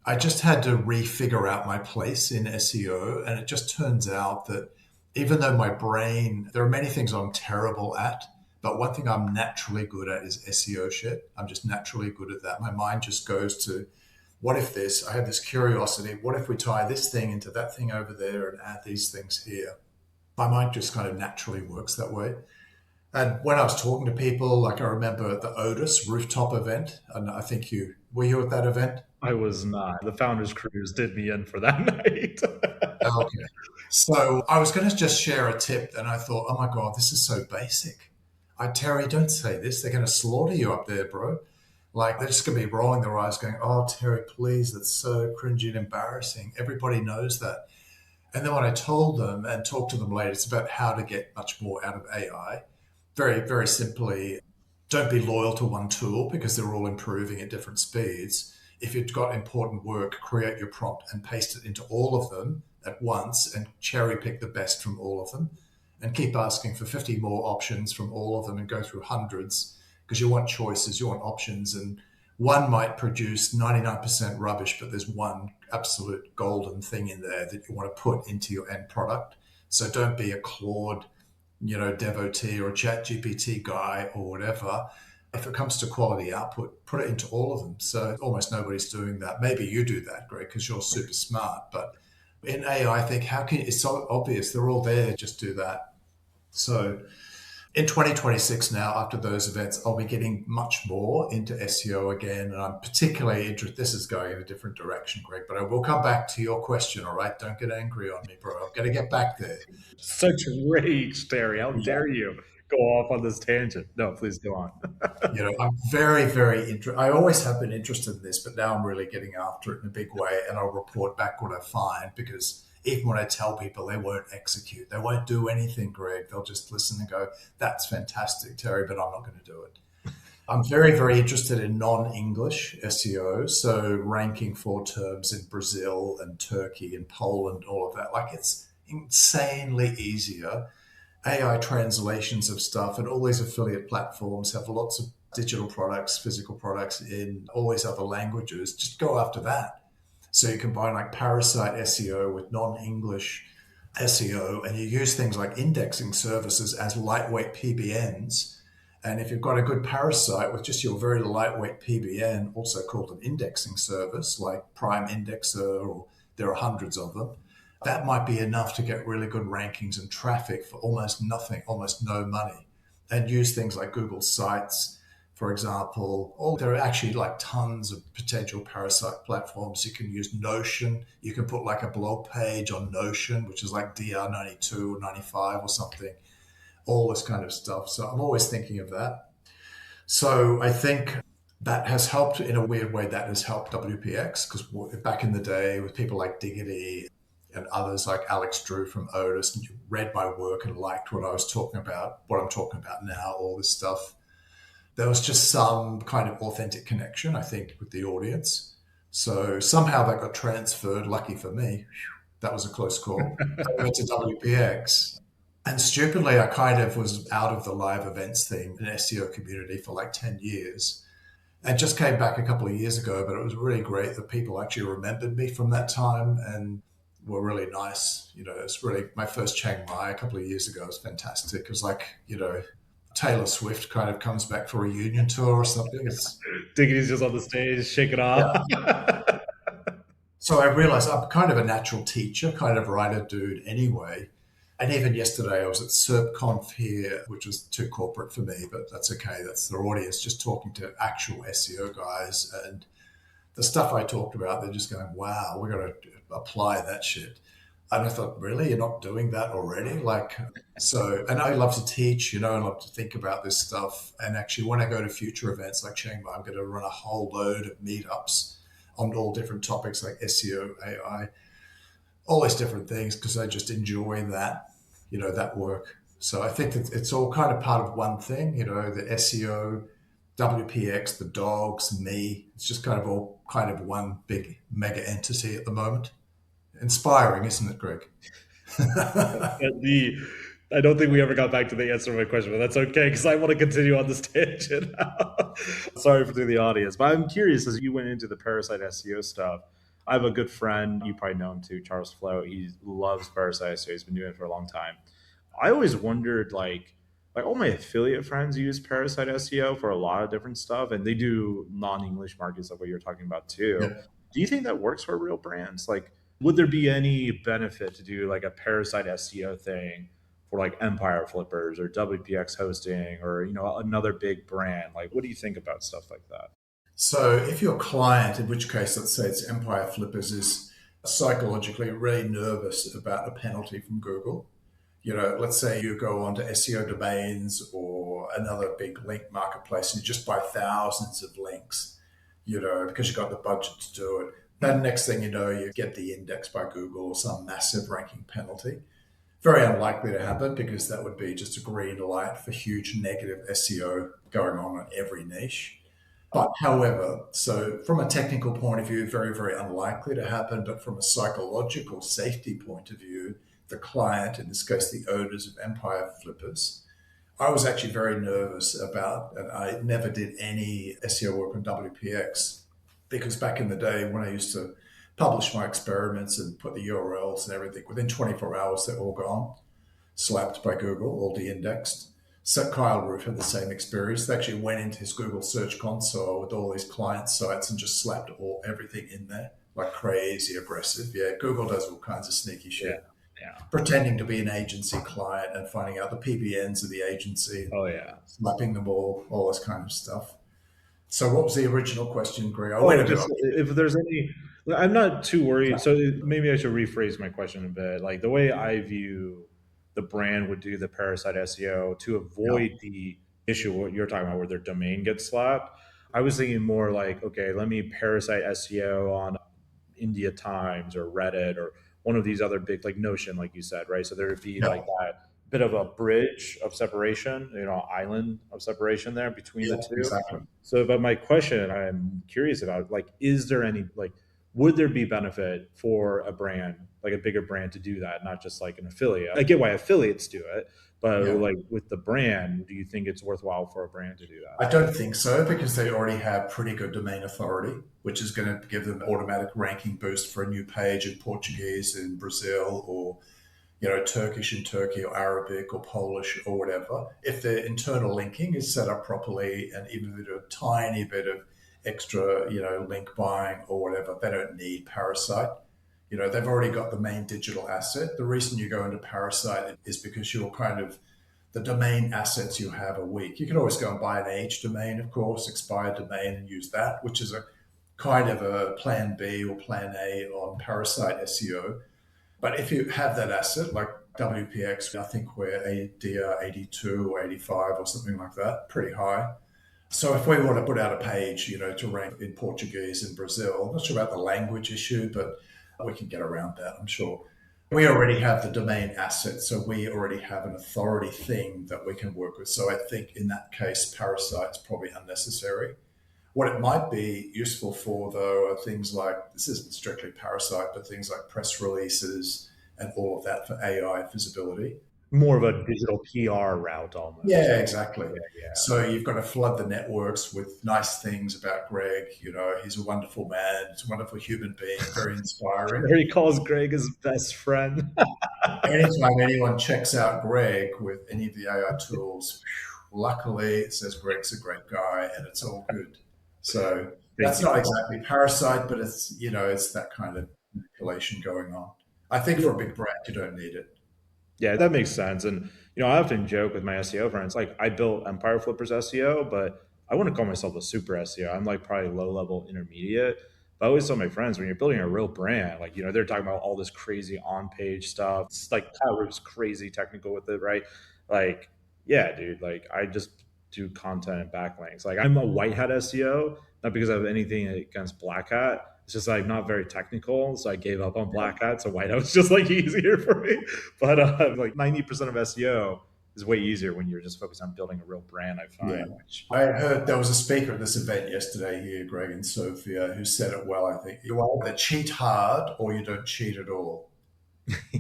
I just had to refigure out my place in SEO. And it just turns out that even though my brain, there are many things I'm terrible at, but one thing I'm naturally good at is SEO shit. I'm just naturally good at that. My mind just goes to, what if this? I have this curiosity. What if we tie this thing into that thing over there and add these things here? My mind just kind of naturally works that way. And when I was talking to people, like I remember the Otis rooftop event, and I think you were you at that event? I was not. The Founders Cruise did me in for that night. Okay. So I was going to just share a tip, and I thought, oh my God, this is so basic. Terry, don't say this. They're going to slaughter you up there, bro. Like they're just going to be rolling their eyes, going, "Oh, Terry, please, that's so cringy and embarrassing." Everybody knows that. And then when I told them and talked to them later, it's about how to get much more out of AI. Very, very simply, don't be loyal to one tool because they're all improving at different speeds. If you've got important work, create your prompt and paste it into all of them at once and cherry pick the best from all of them and keep asking for 50 more options from all of them and go through hundreds because you want choices, you want options. And one might produce 99% rubbish, but there's one absolute golden thing in there that you want to put into your end product. So don't be a Claude, devotee or a chat GPT guy or whatever. If it comes to quality output, put it into all of them. So almost nobody's doing that. Maybe you do that, Greg, because you're super smart. But in AI, I think how can it's so obvious they're all there. Just do that. So In 2026 now, after those events, I'll be getting much more into SEO again. And I'm particularly interested. This is going in a different direction, Greg, but I will come back to your question, all right? Don't get angry on me, bro. I'm going to get back there. Such rage, Terry. How Yeah. dare you go off on this tangent? No, please go on. I'm very, very interested. I always have been interested in this, but now I'm really getting after it in a big way. And I'll report back what I find because even when I tell people, they won't execute, they won't do anything, Greg. They'll just listen and go, that's fantastic, Terry, but I'm not going to do it. I'm very, very interested in non English SEO. So ranking for terms in Brazil and Turkey and Poland, all of that. Like it's insanely easier. AI translations of stuff, and all these affiliate platforms have lots of digital products, physical products in all these other languages. Just go after that. So you combine like parasite SEO with non English SEO, and you use things like indexing services as lightweight PBNs. And if you've got a good parasite with just your very lightweight PBN, also called an indexing service like Prime Indexer, or there are hundreds of them, that might be enough to get really good rankings and traffic for almost nothing, almost no money. And use things like Google Sites, for example. Or there are actually like tons of potential parasite platforms. You can use Notion. You can put like a blog page on Notion, which is like DR92 or 95 or something, all this kind of stuff. So I'm always thinking of that. So I think that has helped in a weird way. That has helped WPX because back in the day with people like Diggity and others like Alex Drew from Otis, and you read my work and liked what I was talking about, what I'm talking about now, all this stuff. There was just some kind of authentic connection, I think, with the audience. So somehow that got transferred, lucky for me. That was a close call. I went to WPX. And stupidly, I kind of was out of the live events thing in SEO community for like 10 years and just came back a couple of years ago. But it was really great that people actually remembered me from that time and were really nice. It's really my first Chiang Mai a couple of years ago. It was fantastic. It was like, Taylor Swift kind of comes back for a reunion tour or something. Diggity's just on the stage, shake it off. Yeah. So I realized I'm kind of a natural teacher, kind of writer dude anyway. And even yesterday, I was at SERPConf here, which was too corporate for me, but that's okay. That's their audience, just talking to actual SEO guys. And the stuff I talked about, they're just going, wow, we're going to apply that shit. And I thought, really? You're not doing that already? And I love to teach, I love to think about this stuff. And actually, when I go to future events like Chiang Mai, I'm going to run a whole load of meetups on all different topics like SEO, AI, all these different things, because I just enjoy that work. So I think that it's all kind of part of one thing, the SEO, WPX, the dogs, me. It's just kind of all kind of one big mega entity at the moment. Inspiring, isn't it, Greg? the I don't think we ever got back to the answer to my question, but that's okay because I want to continue on this tangent. Sorry for the audience, but I'm curious as you went into the parasite SEO stuff. I have a good friend, you probably know him too, Charles Flo. He loves parasite SEO. He's been doing it for a long time. I always wondered like all my affiliate friends use parasite SEO for a lot of different stuff, and they do non-English markets like what you're talking about too. Yeah. Do you think that works for real brands? Like, would there be any benefit to do like a parasite SEO thing for like Empire Flippers or WPX hosting or another big brand? Like, what do you think about stuff like that? So if your client, in which case, let's say it's Empire Flippers, is psychologically really nervous about a penalty from Google, let's say you go onto SEO domains or another big link marketplace and you just buy thousands of links, because you got the budget to do it. Then next thing you know, you get the index by Google or some massive ranking penalty. Very unlikely to happen because that would be just a green light for huge negative SEO going on in every niche. But however, so from a technical point of view, very, very unlikely to happen. But from a psychological safety point of view, the client, in this case, the owners of Empire Flippers, I was actually very nervous about, and I never did any SEO work on WPX because back in the day when I used to publish my experiments and put the URLs and everything, within 24 hours, they're all gone, slapped by Google, all de-indexed. So Kyle Roof had the same experience. They actually went into his Google Search Console with all these client sites and just slapped everything in there, like crazy aggressive. Yeah, Google does all kinds of sneaky Yeah. shit. Yeah. pretending to be an agency client and finding out the PBNs of the agency, Oh yeah. slapping them all this kind of stuff. So, what was the original question, Greg? I went Oh, a bit just off. if there's any, I'm not too worried. So maybe I should rephrase my question a bit. Like the way I view the brand would do the parasite SEO to Yeah, avoid the issue what you're talking about, where their domain gets slapped. I was thinking more like, okay, let me parasite SEO on India Times or Reddit or one of these other big like Notion, like you said, right? So there would be like yeah, that bit of a bridge of separation, island of separation there between the yeah, two. exactly. So, but my question I'm curious about, like, is there any like, would there be benefit for a brand, like a bigger brand, to do that, not just like an affiliate? I get why affiliates do it, but Yeah. like with the brand, do you think it's worthwhile for a brand to do I that? don't think so because they already have pretty good domain authority, which is going to give them automatic ranking boost for a new page in Portuguese in Brazil or Turkish in Turkey or Arabic or Polish or whatever. If their internal linking is set up properly and even if they do a tiny bit of extra, link buying or whatever, they don't need Parasite. They've already got the main digital asset. The reason you go into Parasite is because you're kind of the domain assets you have are weak. You can always go and buy an age domain, of course, expired domain, and use that, which is a kind of a plan B or plan A on Parasite SEO. But if you have that asset, like WPX, I think we're ADR 82 or 85 or something like that, pretty high. So if we want to put out a page, to rank in Portuguese in Brazil, I'm not sure about the language issue, but we can get around that, I'm sure. We already have the domain asset, so we already have an authority thing that we can work with. So I think in that case, Parasite is probably unnecessary. What it might be useful for, though, are things like this isn't strictly Parasite, but things like press releases and all of that for AI visibility. More of a digital PR route almost. Yeah, exactly. Yeah, yeah. So you've got to flood the networks with nice things about Greg. He's a wonderful man, he's a wonderful human being, very inspiring. He calls Greg his best friend. Anytime anyone checks out Greg with any of the AI tools, luckily it says Greg's a great guy and it's all good. So Thank that's you. not exactly Parasite, but it's that kind of manipulation going on. I think for a big brand, you don't need it. Yeah, that makes sense. And I often joke with my SEO friends, like I built Empire Flippers SEO, but I wouldn't call myself a super SEO. I'm like probably low level intermediate. But I always tell my friends when you're building a real brand, like they're talking about all this crazy on page stuff. It's like Tyler's crazy technical with it, right? Like, yeah, dude, like I just do content and backlinks. Like I'm a white hat SEO, not because I have anything against black hat. It's just like not very technical, so I gave up on black hat. So white hat was just like easier for me. But like 90% of SEO is way easier when you're just focused on building a real brand. I Yeah. find, which I heard there was a speaker at this event yesterday here, Greg and Sophia, who said it well, I think. You either cheat hard or you don't cheat at all.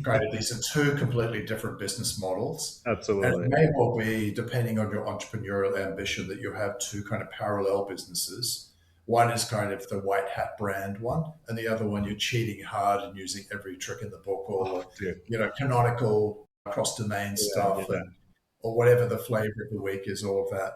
Kind of, these are two completely different business models. And it absolutely, may well be, depending on your entrepreneurial ambition, that you have two kind of parallel businesses. One is kind of the white hat brand one, and the other one you're cheating hard and using every trick in the book, all oh, the dude, canonical cross domain yeah, stuff, yeah. and or whatever the flavor of the week is, all of that.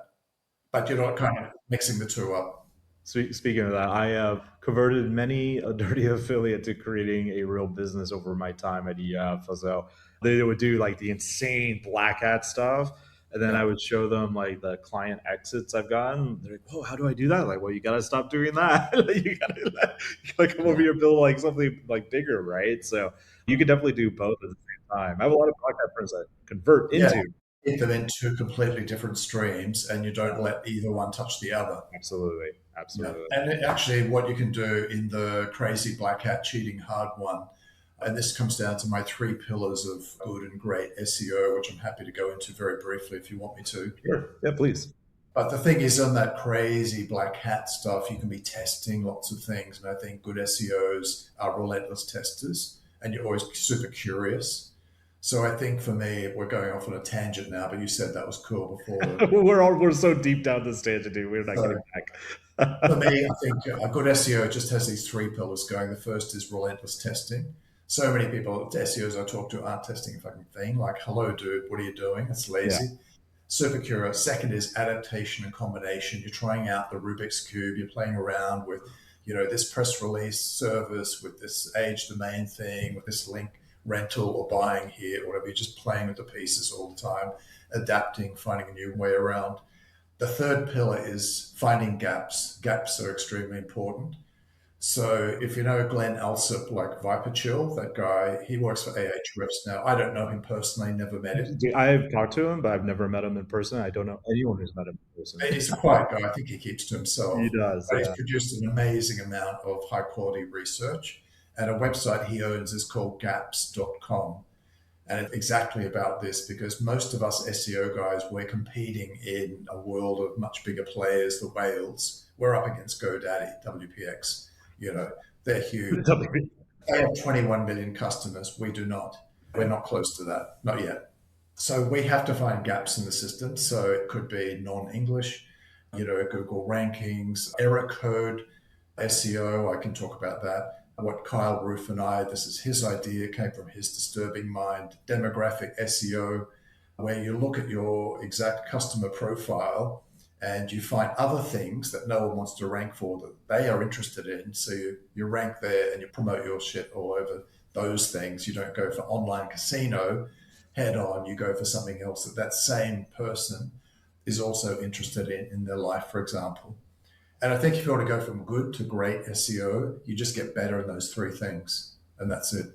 But you're not kind of mixing the two up. Speaking of that, I have converted many a dirty affiliate to creating a real business over my time at EF. So they would do like the insane black hat stuff. And then Yeah, I would show them like the client exits I've gotten. They're like, "Oh, how do I do that?" Like, well, you gotta stop doing that. You gotta come over yeah, here and build like something like bigger, right? So you could definitely do both at the same time. I have a lot of black hat friends that convert yeah. into. Get them in two completely different streams, and you don't let either one touch the other. Absolutely, Yeah. absolutely. And actually, what you can do in the crazy black hat cheating hard one, and this comes down to my three pillars of good and great SEO, which I'm happy to go into very briefly if you want me to. Sure. Yeah, please. But the thing is, on that crazy black hat stuff, you can be testing lots of things. And I think good SEOs are relentless testers, and you're always super curious. So I think for me, we're going off on a tangent now, but you said that was cool before. We're so deep down this tangent, dude. We're not getting So for back. me, I think a good SEO just has these three pillars going. The first is relentless testing. So many people, SEOs I talk to, aren't testing a fucking thing. Like, hello, dude, what are you doing? It's Yeah. lazy. Super curious. Second is adaptation and combination. You're trying out the Rubik's Cube. You're playing around with, this press release service, with this age domain thing, with this link. rental or buying here or whatever. You're just playing with the pieces all the time, adapting, finding a new way around. The third pillar is finding gaps. Gaps are extremely important. So if you know Glenn Alsop, like Viper Chill, that guy, he works for Ahrefs now. I don't know him personally, never met him. I've talked to him, but I've never met him in person. I don't know anyone who's met him in person. He's a quiet guy. I think he keeps to He himself. does, But he's yeah. produced an amazing amount of high quality research. And a website he owns is called gaps.com. And it's exactly about this because most of us SEO guys, we're competing in a world of much bigger players, the whales. We're up against GoDaddy, WPX. You know, they're huge. They have 21 million customers. We do not. We're not close to that, not yet. So we have to find gaps in the system. So it could be non-English, Google rankings, error code, SEO. I can talk about that. What Kyle Roof and I, this is his idea, came from his disturbing mind, demographic SEO, where you look at your exact customer profile and you find other things that no one wants to rank for that they are interested in. So you rank there and you promote your shit all over those things. You don't go for online casino head on, you go for something else that that same person is also interested in their life, for example. And I think if you want to go from good to great SEO, you just get better in those three things. And that's it.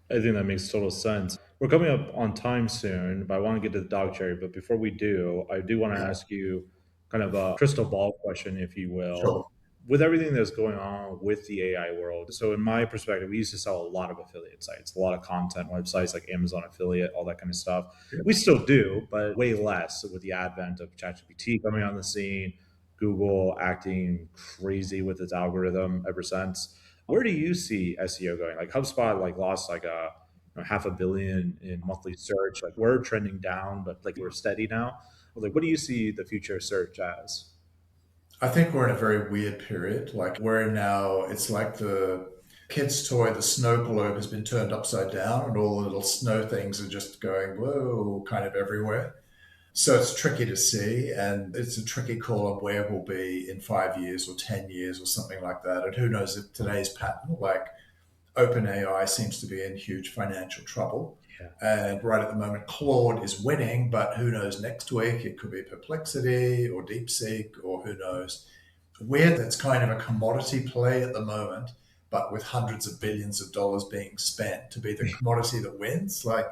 I think that makes total sense. We're coming up on time soon, but I want to get to the dog cherry. But before we do, I do want to Yeah, ask you kind of a crystal ball question, if you will. sure. With everything that's going on with the AI world, so in my perspective, we used to sell a lot of affiliate sites, a lot of content websites like Amazon affiliate, all that kind of stuff. Yeah. We still do, but way less with the advent of ChatGPT coming on the scene, Google acting crazy with its algorithm ever since. Where do you see SEO going? Like HubSpot, like lost like a half a billion in monthly search. Like we're trending down, but like we're steady now. Like, what do you see the future of search as? I think we're in a very weird period. Like we're now, it's like the kid's toy, the snow globe has been turned upside down and all the little snow things are just going, whoa, kind of everywhere. So it's tricky to see, and it's a tricky call on where we'll be in 5 years or 10 years or something like that. And who knows if today's pattern, like OpenAI, seems to be in huge financial trouble. Yeah. And right at the moment, Claude is winning, but who knows next week? It could be Perplexity or DeepSeek or who knows. Where that's kind of a commodity play at the moment, but with hundreds of billions of dollars being spent to be the commodity that wins, like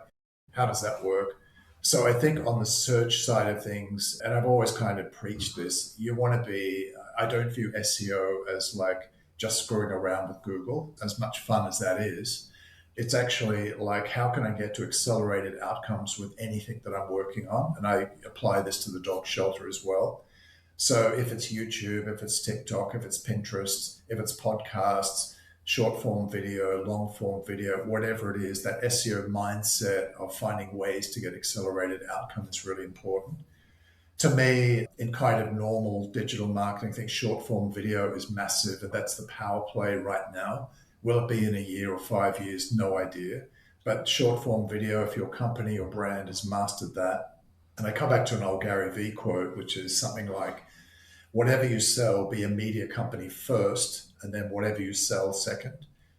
how does that work? So I think on the search side of things, and I've always kind of preached this, you want to be, I don't view SEO as like just screwing around with Google, as much fun as that is. It's actually like, how can I get to accelerated outcomes with anything that I'm working on? And I apply this to the dog shelter as well. So if it's YouTube, if it's TikTok, if it's Pinterest, if it's podcasts, short form video, long form video, whatever it is, that SEO mindset of finding ways to get accelerated outcome is really important. To me, in kind of normal digital marketing, I think short form video is massive, and that's the power play right now. Will it be in a year or 5 years? No idea. But short form video, if your company or brand has mastered that, and I come back to an old Gary Vee quote, which is something like, whatever you sell, be a media company first, and then whatever you sell second.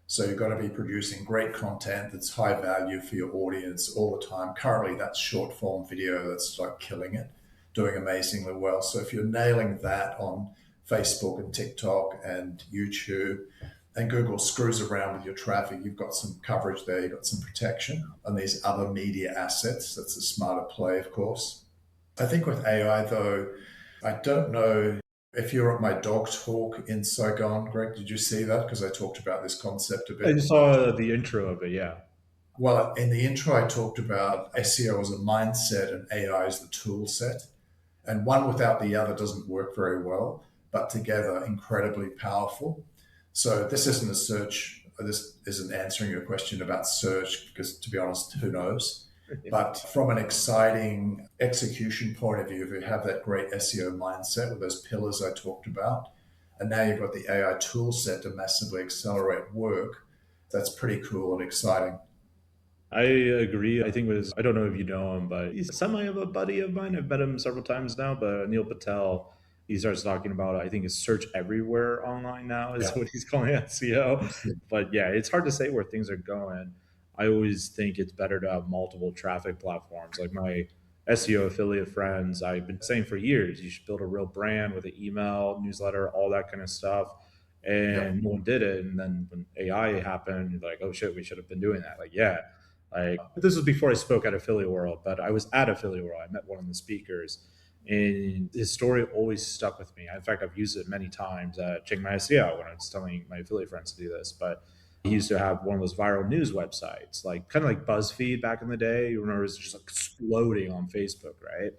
So you've got to be producing great content that's high value for your audience all the time. Currently, that's short form video that's like killing it, doing amazingly well. So if you're nailing that on Facebook and TikTok and YouTube, and Google screws around with your traffic, you've got some coverage there, you've got some protection on these other media assets. That's a smarter play, of course. I think with AI, though, I don't know if you're at my dog talk in Saigon, Greg. Did you see that? Because I talked about this concept a I bit. just saw the intro of it. Yeah. Well, in the intro, I talked about SEO as a mindset and AI as the tool set. And one without the other doesn't work very well, but together, incredibly powerful. So this isn't a search. This isn't answering your question about search because, to be honest, who knows? But from an exciting execution point of view, if you have that great SEO mindset with those pillars I talked about, and now you've got the AI tool set to massively accelerate work, that's pretty cool and exciting. I agree. I think it was, I don't know if you know him, but he's semi of a buddy of mine. I've met him several times now, but Neil Patel, he starts talking about, I think it's search everywhere online now is Yeah. what he's calling SEO. But yeah, it's hard to say where things are going. I always think it's better to have multiple traffic platforms. Like my SEO affiliate friends, I've been saying for years, you should build a real brand with an email, newsletter, all that kind of stuff. Yep. And no one did it. And then when AI happened, you're like, oh shit, we should have been doing that. Like, yeah. Like this was before I spoke at Affiliate World, but I was at Affiliate World. I met one of the speakers, and his story always stuck with me. In fact, I've used it many times at Chiang Mai SEO when I was telling my affiliate friends to do this. But he used to have one of those viral news websites, like kind of like BuzzFeed back in the day. You remember it was just like exploding on Facebook, right?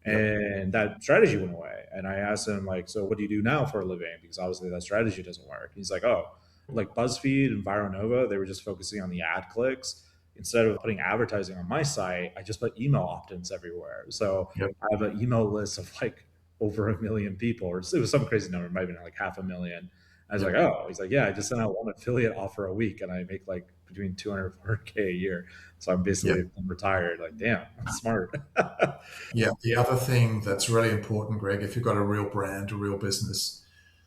Yep. And that strategy went away. And I asked him, like, so what do you do now for a living? Because obviously that strategy doesn't work. He's like, oh, like BuzzFeed and Viral Nova, they were just focusing on the ad clicks. Instead of putting advertising on my site, I just put email opt-ins everywhere. So Yep. I have an email list of like over 1 million people, or it was some crazy number, it might have been like 500,000. I was like, Yep. oh, he's like, yeah, I just sent out one affiliate offer a week and I make like between 200 and 400K a year. So I'm Yep. basically retired. Like, damn, smart. Yeah. The other thing that's really important, Greg, if you've got a real brand, a real business,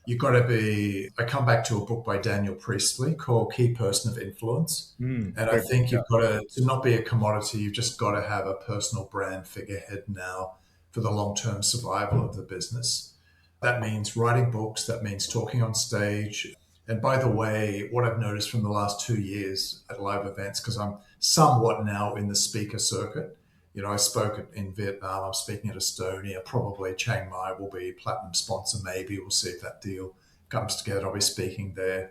you've got to be. I come back to a book by Daniel Priestley called Key Person of Influence. And I Great. think Yeah, you've got to not be a commodity, you've just got to have a personal brand figurehead now for the long term survival of the business. That means writing books, that means talking on stage. And by the way, what I've noticed from the last 2 years at live events, because I'm somewhat now in the speaker circuit, I spoke in Vietnam, I'm speaking at Estonia, probably Chiang Mai will be platinum sponsor, maybe. We'll see if that deal comes together. I'll be speaking there.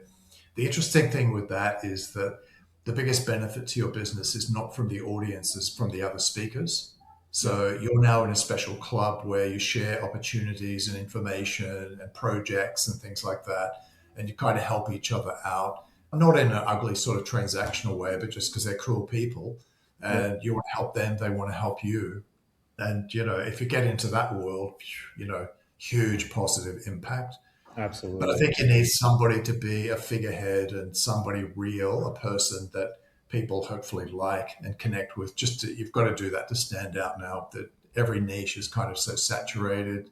The interesting thing with that is that the biggest benefit to your business is not from the audience, it's from the other speakers. yeah, So you're now in a special club where you share opportunities and information and projects and things like that, and you kind of help each other out. Not in an ugly sort of transactional way, but just because they're cool people yeah, and you want to help them, they want to help you. And, if you get into that world, huge positive impact. But I absolutely. think you need somebody to be a figurehead and somebody real, a person that people hopefully like and connect with. You've got to do that to stand out now. That every niche is kind of so saturated.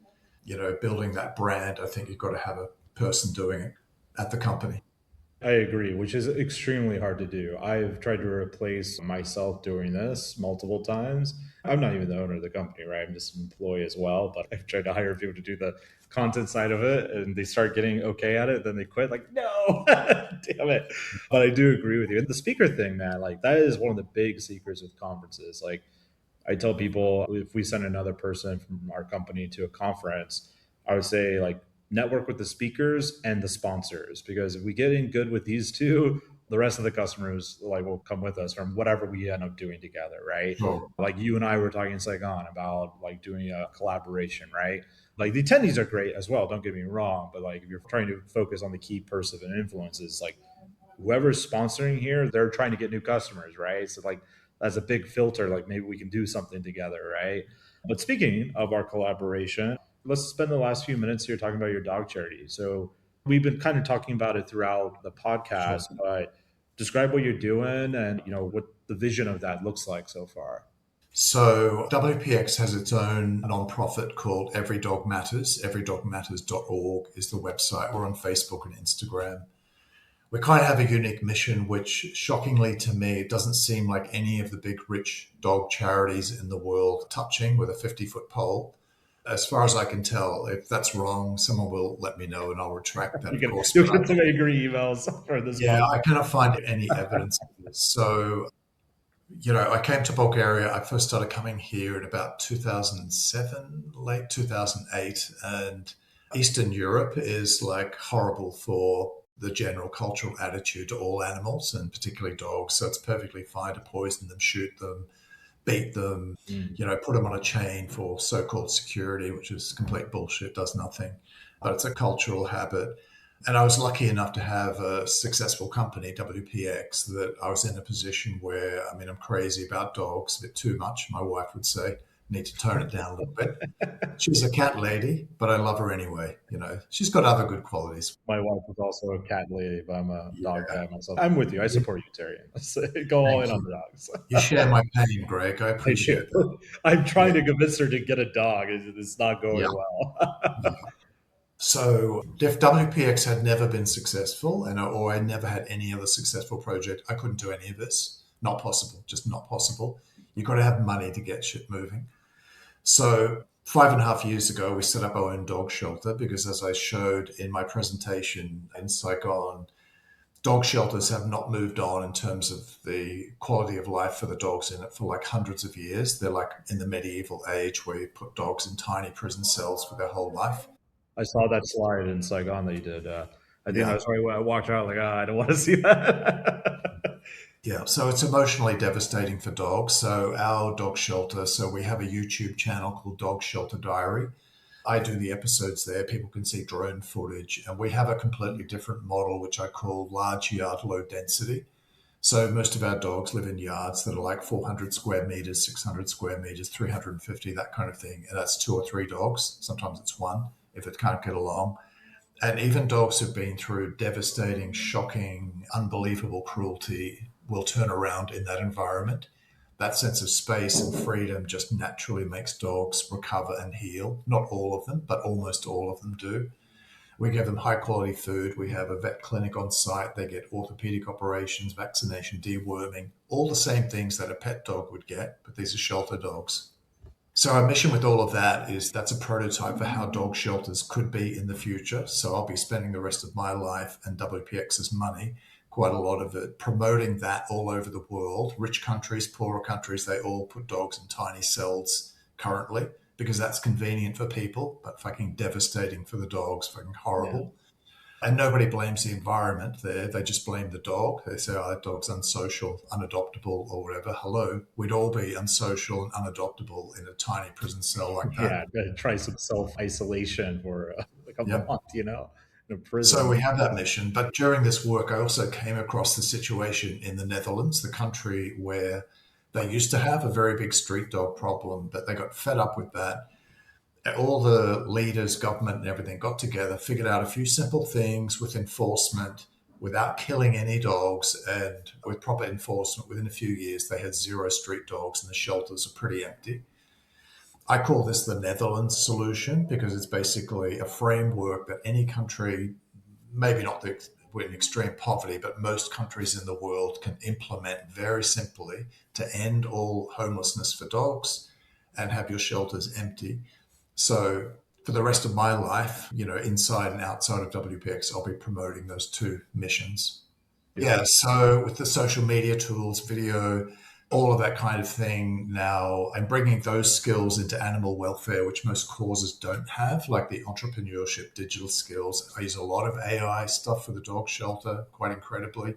Building that brand, I think you've got to have a person doing it at the company. I agree, which is extremely hard to do. I've tried to replace myself doing this multiple times. I'm not even the owner of the company, right? I'm just an employee as well, but I've tried to hire people to do the content side of it and they start getting okay at it, then they quit, like, no, damn it. But I do agree with you. And the speaker thing, man, like that is one of the big secrets with conferences. Like I tell people if we send another person from our company to a conference, I would say like network with the speakers and the sponsors because if we get in good with these two, the rest of the customers like will come with us from whatever we end up doing together, right? Sure. Like you and I were talking in Saigon about like doing a collaboration, right? Like the attendees are great as well, don't get me wrong, but like if you're trying to focus on the key person and influences, like whoever's sponsoring here, they're trying to get new customers, right? So like that's a big filter. Like maybe we can do something together, right? But speaking of our collaboration, let's spend the last few minutes here talking about your dog charity. So we've been kind of talking about it throughout the Sure. podcast, but describe what you're doing and what the vision of that looks like so far. So WPX has its own nonprofit called Every Dog Matters. Everydogmatters.org is the website. We're on Facebook and Instagram. We kind of have a unique mission, which shockingly to me, it doesn't seem like any of the big rich dog charities in the world touching with a 50-foot pole. As far as I can tell, if that's wrong, someone will let me know and I'll retract that, You of can course. you'll But get some angry emails for this yeah, one. I cannot find any evidence of this. So, I came to Bulgaria. I first started coming here in about 2007, late 2008. And Eastern Europe is like horrible for the general cultural attitude to all animals and particularly dogs. So it's perfectly fine to poison them, shoot them, beat them, Mm. put them on a chain for so called security, which is complete bullshit, does nothing. But it's a cultural habit. And I was lucky enough to have a successful company, WPX, that I was in a position where, I mean, I'm crazy about dogs, a bit too much, my wife would say. Need to tone it down a little bit. She's a cat lady, but I love her anyway. She's got other good qualities. My wife is also a cat lady, but I'm a dog Yeah. guy myself. I'm with you. I Yeah. support you, Terry. Let's go all in Thank on you. the dogs. You share my pain, Greg. I I appreciate that. do. I'm Yeah. trying to convince her to get a dog. It's not Yeah. going well. Yeah. So if WPX had never been successful, or I never had any other successful project, I couldn't do any of this. Not possible, just not possible. You've got to have money to get shit moving. So 5.5 years ago, we set up our own dog shelter because, as I showed in my presentation in Saigon, dog shelters have not moved on in terms of the quality of life for the dogs in it for like hundreds of years. They're like in the medieval age where you put dogs in tiny prison cells for their whole life. I saw that slide in Saigon that you did. I think I Yeah. was right when I walked out like, I don't want to see that. Yeah, so it's emotionally devastating for dogs. So our dog shelter, so we have a YouTube channel called Dog Shelter Diary. I do the episodes there. People can see drone footage, and we have a completely different model, which I call large yard, low density. So most of our dogs live in yards that are like 400 square meters, 600 square meters, 350, that kind of thing. And that's two or three dogs. Sometimes it's one if it can't get along. And even dogs who've been through devastating, shocking, unbelievable cruelty will turn around in that environment. That sense of space and freedom just naturally makes dogs recover and heal. Not all of them, but almost all of them do. We give them high quality food. We have a vet clinic on site. They get orthopedic operations, vaccination, deworming, all the same things that a pet dog would get, but these are shelter dogs. So our mission with all of that is that's a prototype for how dog shelters could be in the future. So I'll be spending the rest of my life and WPX's money, quite a lot of it, promoting that all over the world. Rich countries, poorer countries, they all put dogs in tiny cells currently because that's convenient for people, but fucking devastating for the dogs, fucking Yeah. horrible. And nobody blames the environment there. They just blame the dog. They say, oh, that dog's unsocial, unadoptable, or whatever. Hello. We'd all be unsocial and unadoptable in a tiny prison cell like that. Yeah, try some self isolation for like a Yep. month, in a So prison. we have that mission. But during this work, I also came across the situation in the Netherlands, the country where they used to have a very big street dog problem, but they got fed up with that. All the leaders, government, and everything got together, figured out a few simple things with enforcement without killing any dogs. And with proper enforcement, within a few years, they had zero street dogs and the shelters are pretty empty. I call this the Netherlands solution because it's basically a framework that any country, maybe not the, we're in extreme poverty, but most countries in the world can implement very simply to end all homelessness for dogs and have your shelters empty. So for the rest of my life, inside and outside of WPX, I'll be promoting those two missions. Yeah. So with the social media tools, video, all of that kind of thing now, I'm bringing those skills into animal welfare, which most causes don't have, like the entrepreneurship, digital skills. I use a lot of AI stuff for the dog shelter, quite incredibly.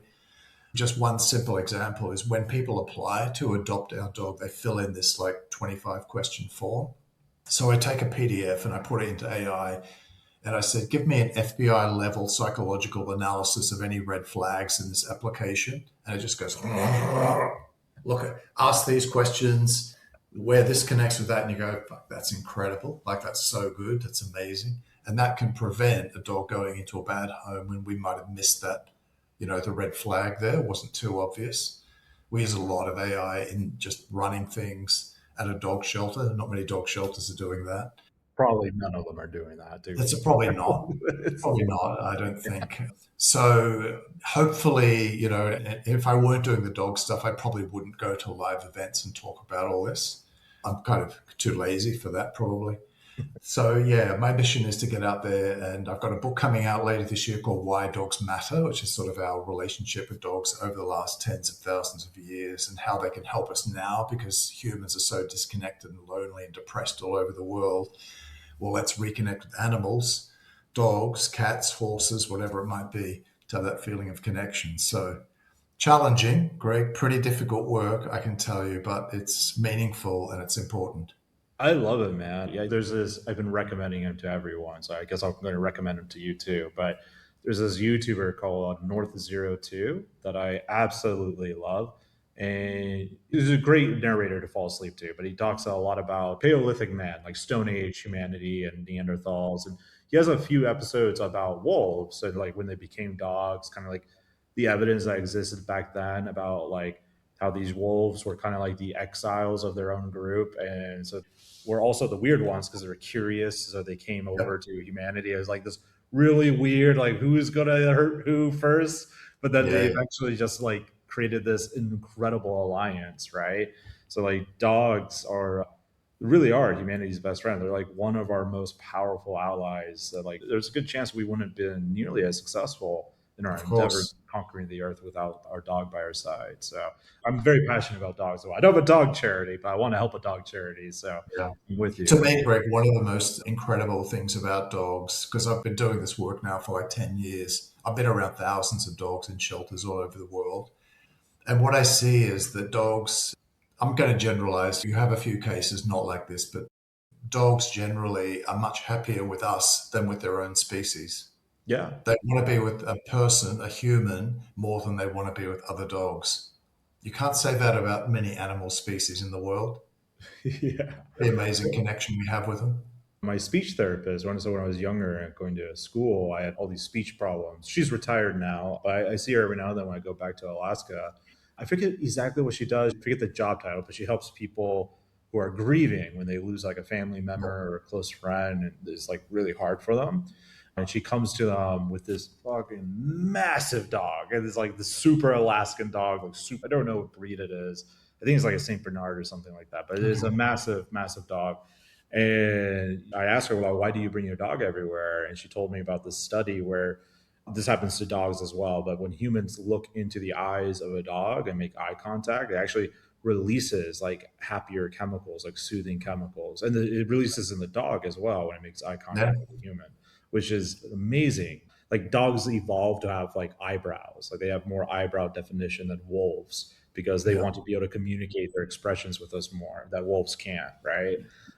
Just one simple example is when people apply to adopt our dog, they fill in this like 25 question form. So I take a PDF and I put it into AI and I said, give me an FBI level psychological analysis of any red flags in this application. And it just goes, look, ask these questions where this connects with that. And you go, fuck, that's incredible. Like, that's so good. That's amazing. And that can prevent a dog going into a bad home when we might have missed that, the red flag there wasn't too obvious. We use a lot of AI in just running things at a dog shelter. Not many dog shelters are doing that. Probably none of them are doing that, to That's be probably fair. not. It's Probably not, I don't think. So hopefully, if I weren't doing the dog stuff, I probably wouldn't go to live events and talk about all this. I'm kind of too lazy for that, probably. So yeah, my mission is to get out there, and I've got a book coming out later this year called Why Dogs Matter, which is sort of our relationship with dogs over the last tens of thousands of years and how they can help us now because humans are so disconnected and lonely and depressed all over the world. Well, let's reconnect with animals, dogs, cats, horses, whatever it might be, to have that feeling of connection. So challenging, Greg, pretty difficult work, I can tell you, but it's meaningful and it's important. I love it, man. Yeah, there's this. I've been recommending him to everyone, so I guess I'm going to recommend him to you too. But there's this YouTuber called North02 that I absolutely love, and he's a great narrator to fall asleep to. But he talks a lot about Paleolithic man, like Stone Age humanity and Neanderthals, and he has a few episodes about wolves and like when they became dogs, kind of like the evidence that existed back then about like how these wolves were kind of like the exiles of their own group, and so were also the weird ones because they were curious, so they came over Yep. to humanity as like this really weird, like who's gonna hurt who first, but then they Yeah. eventually just like created this incredible alliance, right? So like dogs are really are humanity's best friend. They're like one of our most powerful allies. That like there's a good chance we wouldn't have been nearly as successful in our Of endeavor course. conquering the earth without our dog by our side. So I'm very passionate about dogs. So I don't have a dog charity, but I want to help a dog charity. So Yeah. I'm with To you. me, Greg, one of the most incredible things about dogs, because I've been doing this work now for like 10 years, I've been around thousands of dogs in shelters all over the world. And what I see is that dogs, I'm going to generalize, you have a few cases not like this, but dogs generally are much happier with us than with their own species. Yeah. They want to be with a person, a human, more than they want to be with other dogs. You can't say that about many animal species in the world. Yeah. The amazing connection we have with them. My speech therapist, when I was younger and going to school, I had all these speech problems. She's retired now, but I see her every now and then when I go back to Alaska. I forget exactly what she does. I forget the job title, but she helps people who are grieving when they lose like a family member or a close friend, and it's like really hard for them. And she comes to them with this fucking massive dog, and it's like the super Alaskan dog, like super. I don't know what breed it is. I think it's like a Saint Bernard or something like that, but it is a massive, massive dog. And I asked her, well, why do you bring your dog everywhere? And she told me about this study where this happens to dogs as well. But when humans look into the eyes of a dog and make eye contact, it actually releases like happier chemicals, like soothing chemicals. And it releases in the dog as well when it makes eye Yeah, contact with a human, which is amazing. Like dogs evolved to have like eyebrows, like they have more eyebrow definition than wolves because they yeah, want to be able to communicate their expressions with us more that wolves can't, right?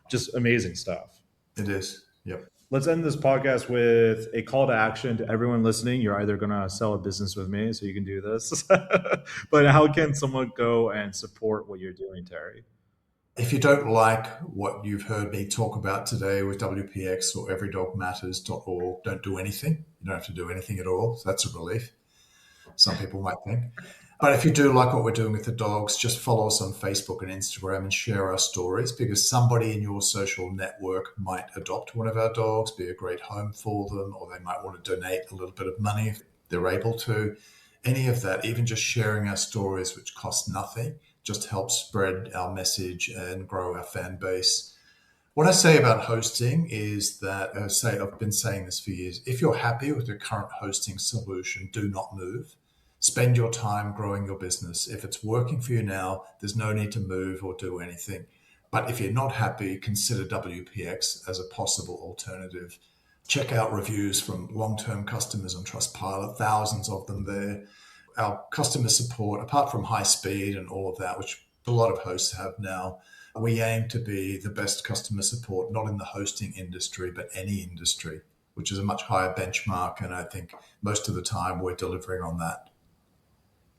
Just amazing stuff. it is. Yep. Let's end this podcast with a call to action to everyone listening. You're either going to sell a business with me, so you can do this, but how can someone go and support what you're doing, Terry? If you don't like what you've heard me talk about today with WPX or everydogmatters.org, don't do anything. You don't have to do anything at all. So that's a relief, some people might think. But if you do like what we're doing with the dogs, just follow us on Facebook and Instagram and share our stories because somebody in your social network might adopt one of our dogs, be a great home for them, or they might want to donate a little bit of money if they're able to. Any of that, even just sharing our stories, which cost nothing, just helps spread our message and grow our fan base. What I say about hosting is that, I've been saying this for years, if you're happy with your current hosting solution, do not move. Spend your time growing your business. If it's working for you now, there's no need to move or do anything. But if you're not happy, consider WPX as a possible alternative. Check out reviews from long-term customers on Trustpilot, thousands of them there. Our customer support, apart from high speed and all of that, which a lot of hosts have now, we aim to be the best customer support, not in the hosting industry, but any industry, which is a much higher benchmark. And I think most of the time we're delivering on that.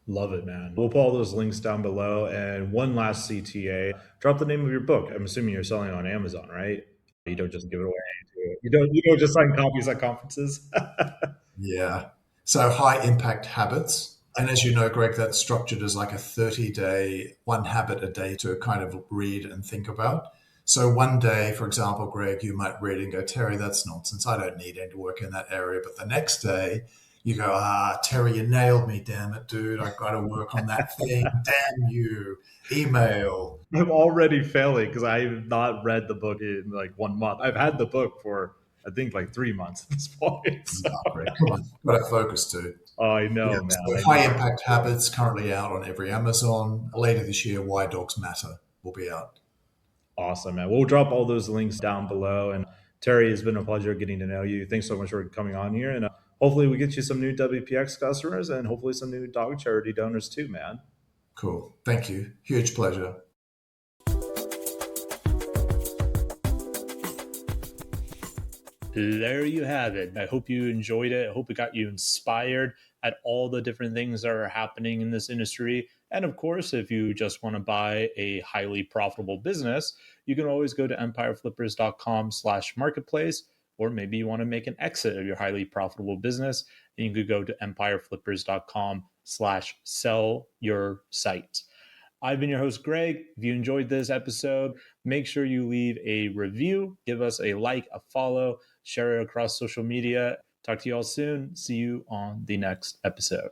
Love it, man. We'll put all those links down below. And one last CTA, drop the name of your book. I'm assuming you're selling it on Amazon, right? You don't just give it away. You don't just sign copies at conferences. Yeah. So high impact habits. And as you know, Greg, that's structured as like a 30-day, one habit a day to kind of read and think about. So one day, for example, Greg, you might read and go, Terry, that's nonsense. I don't need any work in that area. But the next day, you go, Terry, you nailed me. Damn it, dude. I've got to work on that thing. Damn you. Email. I'm already failing because I have not read the book in like 1 month. I've had the book for I think like 3 months at this point. So No, Greg, come on. Got to focus, dude. I Yeah, know, man. so I high know. impact habits currently out on every Amazon. Later this year, Why Dogs Matter will be out. Awesome, man. We'll drop all those links down below. And Terry, it's been a pleasure getting to know you. Thanks so much for coming on here. And hopefully, we get you some new WPX customers and hopefully some new dog charity donors too, man. Cool. Thank you. Huge pleasure. There you have it. I hope you enjoyed it. I hope it got you inspired at all the different things that are happening in this industry. And of course, if you just want to buy a highly profitable business, you can always go to empireflippers.com/marketplace, or maybe you want to make an exit of your highly profitable business, and you could go to empireflippers.com/sell your site. I've been your host, Greg. If you enjoyed this episode, make sure you leave a review, give us a like, a follow, share it across social media. Talk to you all soon. See you on the next episode.